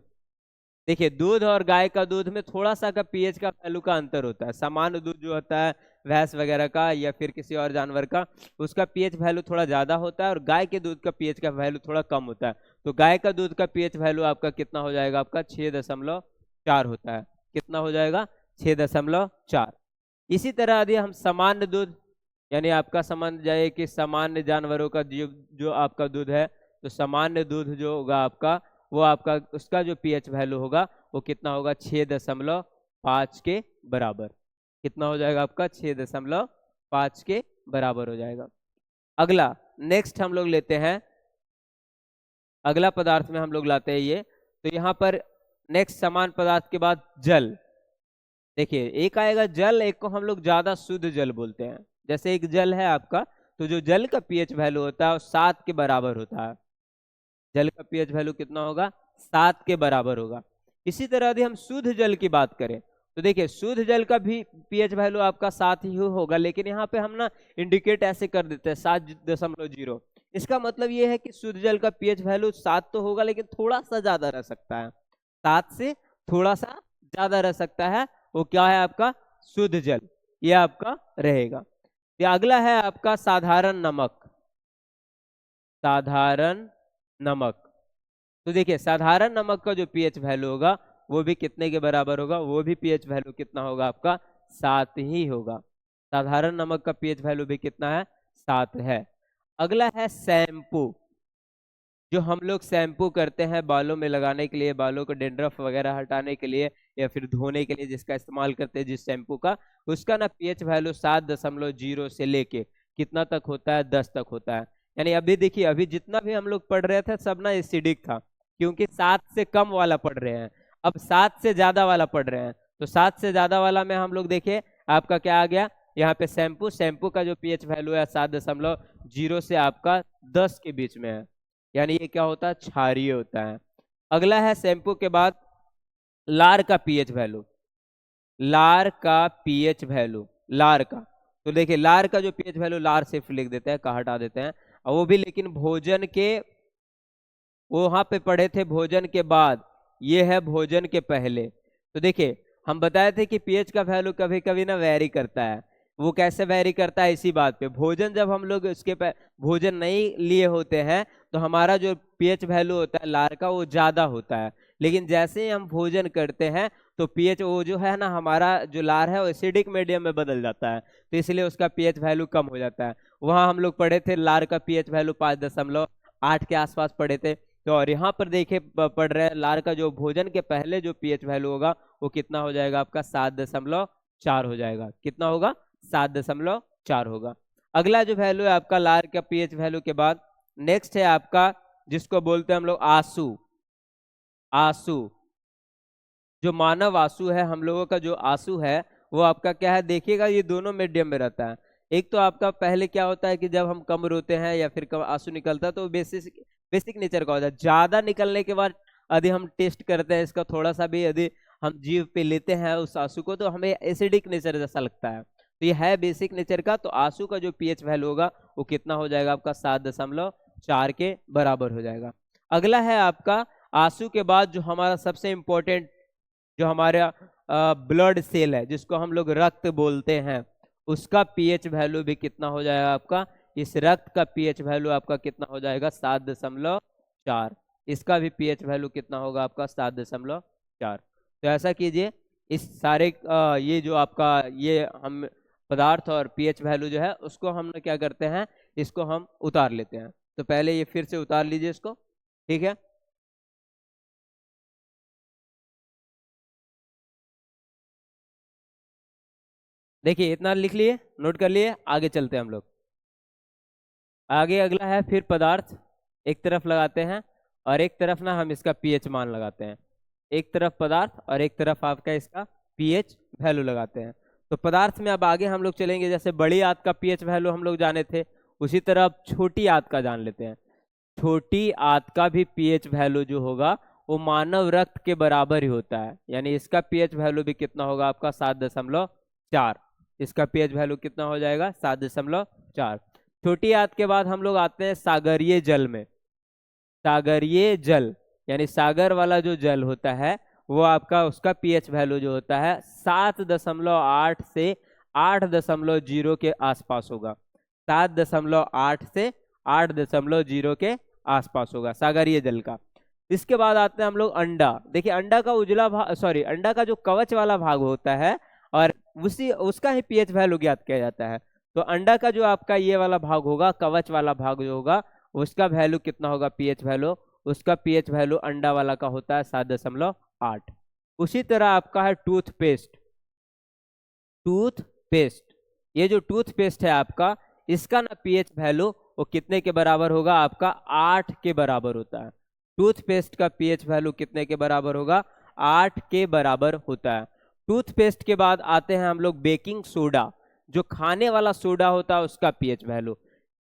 देखिए दूध और गाय का दूध में थोड़ा सा का पीएच का वैल्यू का अंतर होता है। सामान्य दूध जो होता है भैंस वगैरह का या फिर किसी और जानवर का, उसका पीएच वैल्यू थोड़ा ज्यादा होता है और गाय के दूध का पीएच का वैल्यू थोड़ा कम होता है। तो गाय का दूध का पीएच वैल्यू आपका कितना हो जाएगा, आपका 6.4 होता है। कितना हो जाएगा, 6.4। इसी तरह यदि हम सामान्य दूध, यानी आपका समझ जाए कि सामान्य जानवरों का जो आपका दूध है, तो सामान्य दूध जो होगा आपका, वो आपका उसका जो पीएच वैल्यू होगा वो कितना होगा, 6.5 के बराबर। कितना हो जाएगा आपका, 6.5 के बराबर हो जाएगा। अगला नेक्स्ट हम लोग लेते हैं, अगला पदार्थ में हम लोग लाते हैं ये, तो यहाँ पर नेक्स्ट समान पदार्थ के बाद जल। देखिए एक आएगा जल, एक को हम लोग ज्यादा शुद्ध जल बोलते हैं। जैसे एक जल है आपका, तो जो जल का पीएच वैल्यू होता है वो 7 के बराबर होता है। जल का पीएच वैल्यू कितना होगा, 7 के बराबर होगा। इसी तरह यदि हम शुद्ध जल की बात करें, तो देखिए शुद्ध जल का भी पीएच वैल्यू आपका 7 ही होगा, लेकिन यहाँ पे हम ना इंडिकेट ऐसे कर देते हैं 7.0। इसका मतलब ये है कि शुद्ध जल का पीएच वैल्यू 7 तो होगा, लेकिन थोड़ा सा ज्यादा रह सकता है, 7 से थोड़ा सा ज्यादा रह सकता है। वो क्या है आपका, शुद्ध जल, ये आपका रहेगा। ये अगला है आपका साधारण नमक। साधारण नमक, तो देखिए साधारण नमक का जो पीएच वैल्यू होगा वो भी कितने के बराबर होगा, वो भी पीएच वैल्यू कितना होगा आपका, 7 ही होगा। साधारण नमक का पीएच वैल्यू भी कितना है, 7 है। अगला है शैम्पू। जो हम लोग शैम्पू करते हैं बालों में लगाने के लिए, बालों को डेंड्रफ वगैरह हटाने के लिए या फिर धोने के लिए जिसका इस्तेमाल करते हैं, जिस शैम्पू का, उसका ना पीएच वैल्यू 7.0 से लेके कितना तक होता है, 10 तक होता है। यानी अभी देखिए, अभी जितना भी हम लोग पढ़ रहे थे सब ना एसिडिक था, क्योंकि 7 से कम वाला पढ़ रहे हैं। अब 7 से ज्यादा वाला पढ़ रहे हैं, तो 7 से ज्यादा वाला में हम लोग देखे आपका क्या आ गया, यहाँ पे शैम्पू। शैम्पू का जो पीएच वैल्यू है 7.0 से आपका 10 के बीच में है, यानी ये क्या होता है, क्षारीय होता है। अगला है शैम्पू के बाद लार का पीएच वैल्यू। लार का पीएच वैल्यू, लार का, तो देखिए लार का जो पीएच वैल्यू, लार सिर्फ लिख देते हैं, का हटा देते हैं, और वो भी लेकिन भोजन के, वो वहां पे पढ़े थे भोजन के बाद, ये है भोजन के पहले। तो देखिए हम बताए थे कि पीएच का वैल्यू कभी कभी ना वेरी करता है। वो कैसे वेरी करता है, इसी बात पे, भोजन जब हम लोग उसके भोजन नहीं लिए होते हैं तो हमारा जो पीएच वैल्यू होता है लार का वो ज्यादा होता है, लेकिन जैसे ही हम भोजन करते हैं तो पीएच वो जो है ना, हमारा जो लार है वो एसिडिक मीडियम में बदल जाता है, तो इसलिए उसका पीएच वैल्यू कम हो जाता है। वहां हम लोग पढ़े थे लार का पीएच वैल्यू 5.8 के आसपास पढ़े थे। तो और यहाँ पर देखिए पढ़ रहे हैं लार का जो भोजन के पहले जो पीएच वैल्यू होगा वो कितना हो जाएगा आपका, 7.4 हो जाएगा। कितना होगा, 7.4 होगा। अगला जो वैल्यू है आपका लार का पीएच वैल्यू के बाद, नेक्स्ट है आपका जिसको बोलते हैं हम लोग आंसू। आंसू, जो मानव आंसू है, हम लोगों का जो आंसू है वो आपका क्या है, देखिएगा ये दोनों मीडियम में रहता है। एक तो आपका पहले क्या होता है कि जब हम कम रोते हैं या फिर कम आंसू निकलता है तो बेसिक नेचर का होता है। ज्यादा निकलने के बाद यदि हम टेस्ट करते हैं इसका, थोड़ा सा भी यदि हम जीभ पे लेते हैं उस आंसू को, तो हमें एसिडिक नेचर जैसा लगता है। तो ये है बेसिक नेचर का। तो आंसू का जो पीएच वैल्यू होगा वो कितना हो जाएगा आपका, 7.4 के बराबर हो जाएगा। अगला है आपका आंसू के बाद जो हमारा सबसे इंपॉर्टेंट, जो हमारा ब्लड सेल है जिसको हम लोग रक्त बोलते हैं, उसका पीएच वैल्यू भी कितना हो जाएगा आपका, इस रक्त का पीएच वैल्यू आपका कितना हो जाएगा, 7.4। इसका भी पीएच वैल्यू कितना होगा आपका, 7.4। तो ऐसा कीजिए, इस सारे ये जो आपका ये हम पदार्थ और पीएच वैल्यू जो है उसको हम क्या करते हैं, इसको हम उतार लेते हैं। तो पहले ये फिर से उतार लीजिए इसको, ठीक है। देखिए इतना लिख लिए, नोट कर लिए, आगे चलते हैं हम लोग। आगे अगला है फिर पदार्थ, एक तरफ लगाते हैं और एक तरफ ना हम इसका पीएच मान लगाते हैं। एक तरफ पदार्थ और एक तरफ आपका इसका पीएच वैल्यू लगाते हैं। तो पदार्थ में अब आगे हम लोग चलेंगे, जैसे बड़ी आंत का पीएच वैल्यू हम लोग जाने थे, उसी तरह अब छोटी आंत का जान लेते हैं। छोटी आंत का भी पीएच वैल्यू जो होगा वो मानव रक्त के बराबर ही होता है, यानी इसका पीएच वैल्यू भी कितना होगा आपका 7.4। इसका पीएच वैल्यू कितना हो जाएगा 7.4। छोटी आंत के बाद हम लोग आते हैं सागरीय जल में। सागरीय जल यानी सागर वाला जो जल होता है वो आपका उसका पीएच वैल्यू जो होता है 7.8 से 8.0 के आसपास होगा। 7.8 से 8.0 के आसपास होगा सागरीय जल का। इसके बाद आते हैं हम लोग अंडा। देखिए अंडा का उजला भाग, सॉरी अंडा का जो कवच वाला भाग होता है और उसी उसका ही पीएच वैल्यू ज्ञात किया जाता है। तो अंडा का जो आपका ये वाला भाग होगा, कवच वाला भाग जो होगा, उसका वैल्यू कितना होगा पीएच वैल्यू, उसका पीएच वैल्यू अंडा वाला का होता है 7.8। उसी तरह आपका है टूथपेस्ट। टूथपेस्ट, ये जो टूथपेस्ट है आपका, इसका ना पीएच वैल्यू वो कितने के बराबर होगा आपका 8 के बराबर होता है। टूथपेस्ट का पीएच वैल्यू कितने के बराबर होगा 8 के बराबर होता है। टूथपेस्ट के बाद आते हैं हम लोग बेकिंग सोडा। जो खाने वाला सोडा होता है उसका पीएच वैल्यू,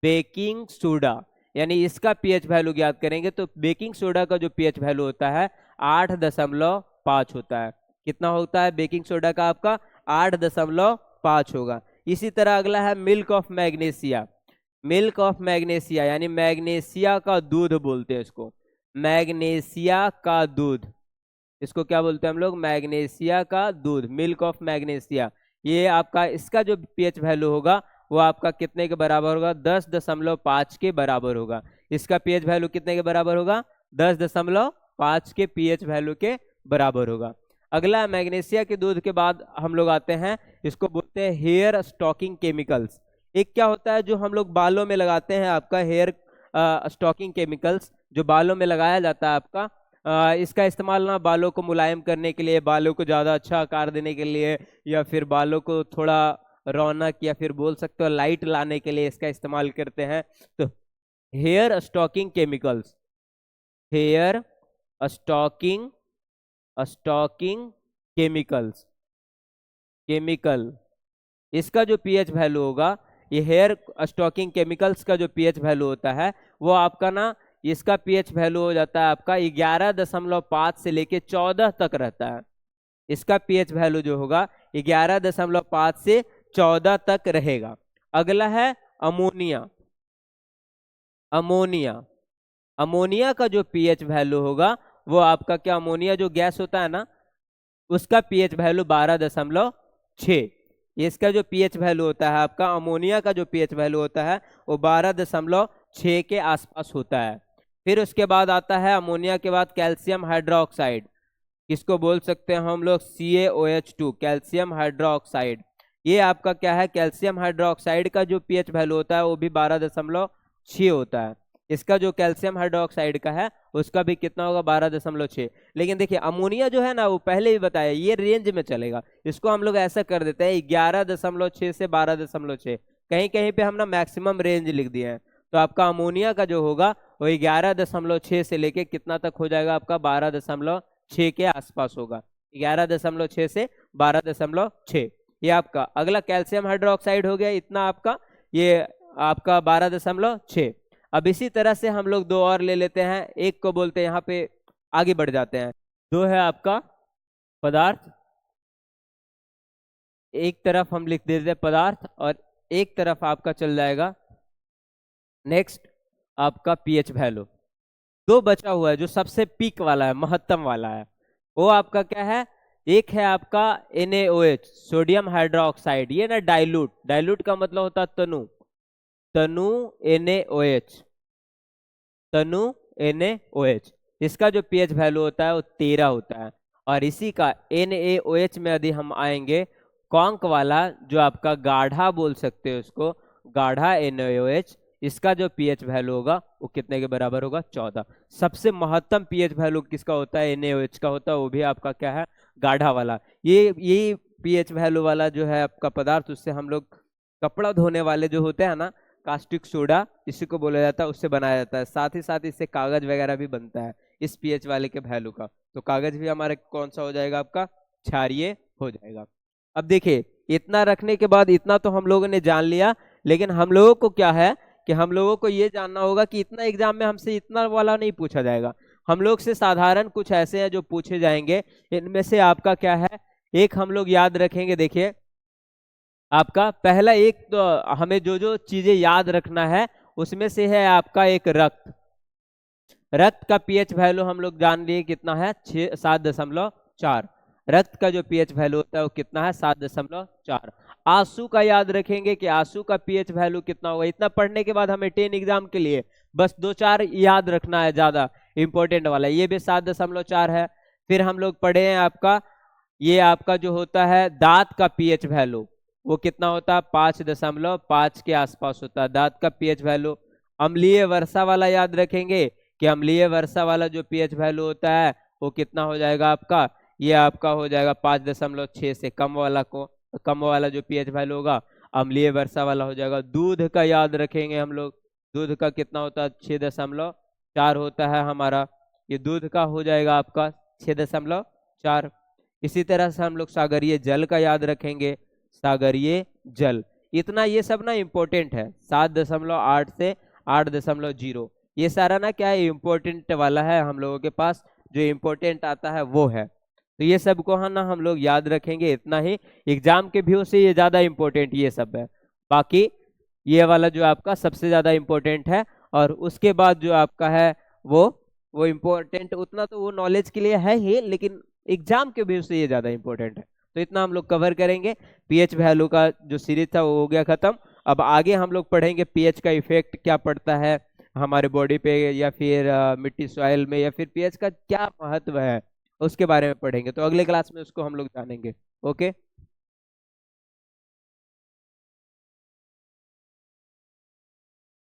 बेकिंग सोडा, यानी इसका पीएच वैल्यू ज्ञात करेंगे तो बेकिंग सोडा का जो पीएच वैल्यू होता है 8.5 होता है। कितना होता है बेकिंग सोडा का आपका 8.5 होगा। इसी तरह अगला है milk of magnesia. Milk of magnesia यानी मैग्नीशिया का दूध बोलते हैं इसको, मैग्नीशिया का दूध, इसको क्या बोलते हैं हम लोग, मैग्नीशिया का दूध, मिल्क ऑफ मैग्नीशिया। ये आपका इसका जो पीएच वैल्यू होगा वो आपका कितने के बराबर होगा 10.5 के बराबर होगा। इसका पीएच वैल्यू कितने के बराबर होगा 10.5 के पीएच वैल्यू के बराबर होगा। अगला मैग्नीशिया के दूध के बाद हम लोग आते हैं, इसको बोलते हैं हेयर स्टॉकिंग केमिकल्स। एक क्या होता है जो हम लोग बालों में लगाते हैं आपका हेयर स्टॉकिंग केमिकल्स, जो बालों में लगाया जाता है आपका, इसका इस्तेमाल ना बालों को मुलायम करने के लिए, बालों को ज़्यादा अच्छा आकार देने के लिए, या फिर बालों को थोड़ा रौनक या फिर बोल सकते हो लाइट लाने के लिए इसका इस्तेमाल करते हैं। तो hair stocking chemicals, hair stocking stocking chemicals, chemical, इसका जो पीएच वैल्यू होगा, ये हेयर स्टॉकिंग केमिकल्स का जो पीएच वैल्यू होता है वो आपका ना, इसका पीएच वैल्यू हो जाता है आपका 11.5 से लेके 14 तक रहता है। इसका पीएच वैल्यू जो होगा 11.5 से 14 तक रहेगा। अगला है अमोनिया। अमोनिया, अमोनिया का जो पीएच वैल्यू होगा वो आपका क्या, अमोनिया जो गैस होता है ना उसका पीएच वैल्यू 12.6। इसका जो पीएच वैल्यू होता है आपका, अमोनिया का जो पीएच वैल्यू होता है वो 12.6 के आसपास होता है। फिर उसके बाद आता है अमोनिया के बाद कैल्शियम हाइड्रोक्साइड, किसको बोल सकते हैं हम लोग CaOH2, कैल्शियम हाइड्रोक्साइड। ये आपका क्या है, कैल्शियम हाइड्रोक्साइड का जो पीएच वैल्यू होता है वो भी 12.6 होता है। इसका जो कैल्शियम हाइड्रोक्साइड का है उसका भी कितना होगा 12.6। लेकिन देखिए अमोनिया जो है ना वो पहले ही बताया ये रेंज में चलेगा, इसको हम लोग ऐसा कर देते हैं 11.6 से 12.6, कहीं कहीं पे हम ना मैक्सिमम रेंज लिख दिए हैं। तो आपका अमोनिया का जो होगा वो 11.6 से लेके कितना तक हो जाएगा आपका 12.6 के आसपास होगा, 11.6 से 12.6। ये आपका अगला कैल्शियम हाइड्रोक्साइड हो गया, इतना आपका ये आपका 12.6। अब इसी तरह से हम लोग दो और ले लेते हैं, एक को बोलते हैं, यहाँ पे आगे बढ़ जाते हैं। दो है आपका पदार्थ, एक तरफ हम लिख देते हैं पदार्थ और एक तरफ आपका चल जाएगा नेक्स्ट आपका पीएच वैल्यू। दो बचा हुआ है जो सबसे पीक वाला है, महत्तम वाला है, वो आपका क्या है, एक है आपका NaOH, सोडियम हाइड्रोक्साइड। ये ना डाइल्यूट, डाइल्यूट का मतलब होता है तनु, तनु NaOH, तनु NaOH। इसका जो पीएच वैल्यू होता है वो 13 होता है। और इसी का NaOH में यदि हम आएंगे, कॉन्क वाला जो आपका गाढ़ा बोल सकते हो उसको, गाढ़ा NaOH, इसका जो पीएच वैल्यू होगा वो कितने के बराबर होगा? 14। सबसे महत्तम पीएच वैल्यू किसका होता है? NaOH का होता है, वो भी आपका क्या है? गाढ़ा वाला। ये पीएच वैल्यू वाला जो है आपका पदार्थ, उससे हम लोग कपड़ा धोने वाले जो होते हैं ना, कास्टिक सोडा इसी को बोला जाता है, उससे बनाया जाता है। साथ ही साथ इससे कागज वगैरह भी बनता है इस पीएच वाले के वैल्यू का। तो कागज भी हमारे कौन सा हो जाएगा? आपका क्षारीय हो जाएगा। अब देखिए, इतना रखने के बाद इतना तो हम लोगों ने जान लिया, लेकिन हम लोगों को क्या है कि हम लोगों को ये जानना होगा कि इतना एग्जाम में हमसे इतना वाला नहीं पूछा जाएगा। हम लोग से साधारण कुछ ऐसे हैं जो पूछे जाएंगे। इनमें से आपका क्या है, एक हम लोग याद रखेंगे। देखिए, आपका पहला एक तो हमें जो जो चीजें याद रखना है उसमें से है आपका एक रक्त। रक्त का पीएच वैल्यू हम लोग जान लिए कितना है? 7.4। रक्त का जो पीएच वैल्यू होता है वो कितना है? 7.4। आंसू का याद रखेंगे कि आंसू का पीएच वैल्यू कितना होगा। इतना पढ़ने के बाद हमें 10 एग्जाम के लिए बस 2-4 याद रखना है, ज्यादा इंपॉर्टेंट वाला। ये भी 7.4 है। फिर हम लोग पढ़े हैं आपका, ये आपका जो होता है दांत का पीएच वैल्यू, वो कितना होता है? 5.5 के आसपास होता है दांत का पीएच वैल्यू। अम्लीय वर्षा वाला याद रखेंगे कि अम्लीय वर्षा वाला जो पीएच वैल्यू होता है वो कितना हो जाएगा आपका? ये आपका हो जाएगा 5.6 से कम वाला को, कम वाला जो पीएच वैल्यू होगा अम्लीय वर्षा वाला हो जाएगा। दूध का याद रखेंगे हम लोग, दूध का कितना होता है? 6.4 होता है हमारा, ये दूध का हो जाएगा आपका 6.4। इसी तरह से हम लोग सागरीय जल का याद रखेंगे, सागरीय जल। इतना ये सब ना इम्पोर्टेंट है, 7.8 से 8.0, ये सारा ना क्या है? इम्पोर्टेंट वाला है हम लोगों के पास, जो इम्पोर्टेंट आता है वो है। तो ये सब को है ना हम लोग याद रखेंगे, इतना ही। एग्जाम के व्यू से ये ज्यादा इम्पोर्टेंट ये सब है। बाकी ये वाला जो आपका सबसे ज्यादा इम्पोर्टेंट है, और उसके बाद जो आपका है वो इम्पोर्टेंट उतना तो वो नॉलेज के लिए है ही, लेकिन एग्जाम के व्यू से ये ज्यादा इम्पोर्टेंट है। तो इतना हम लोग कवर करेंगे। पीएच वैल्यू का जो सीरीज था वो हो गया खत्म। अब आगे हम लोग पढ़ेंगे पीएच का इफेक्ट क्या पड़ता है हमारे बॉडी पे, या फिर मिट्टी सॉइल में, या फिर पीएच का क्या महत्व है उसके बारे में पढ़ेंगे। तो अगले क्लास में उसको हम लोग जानेंगे। ओके।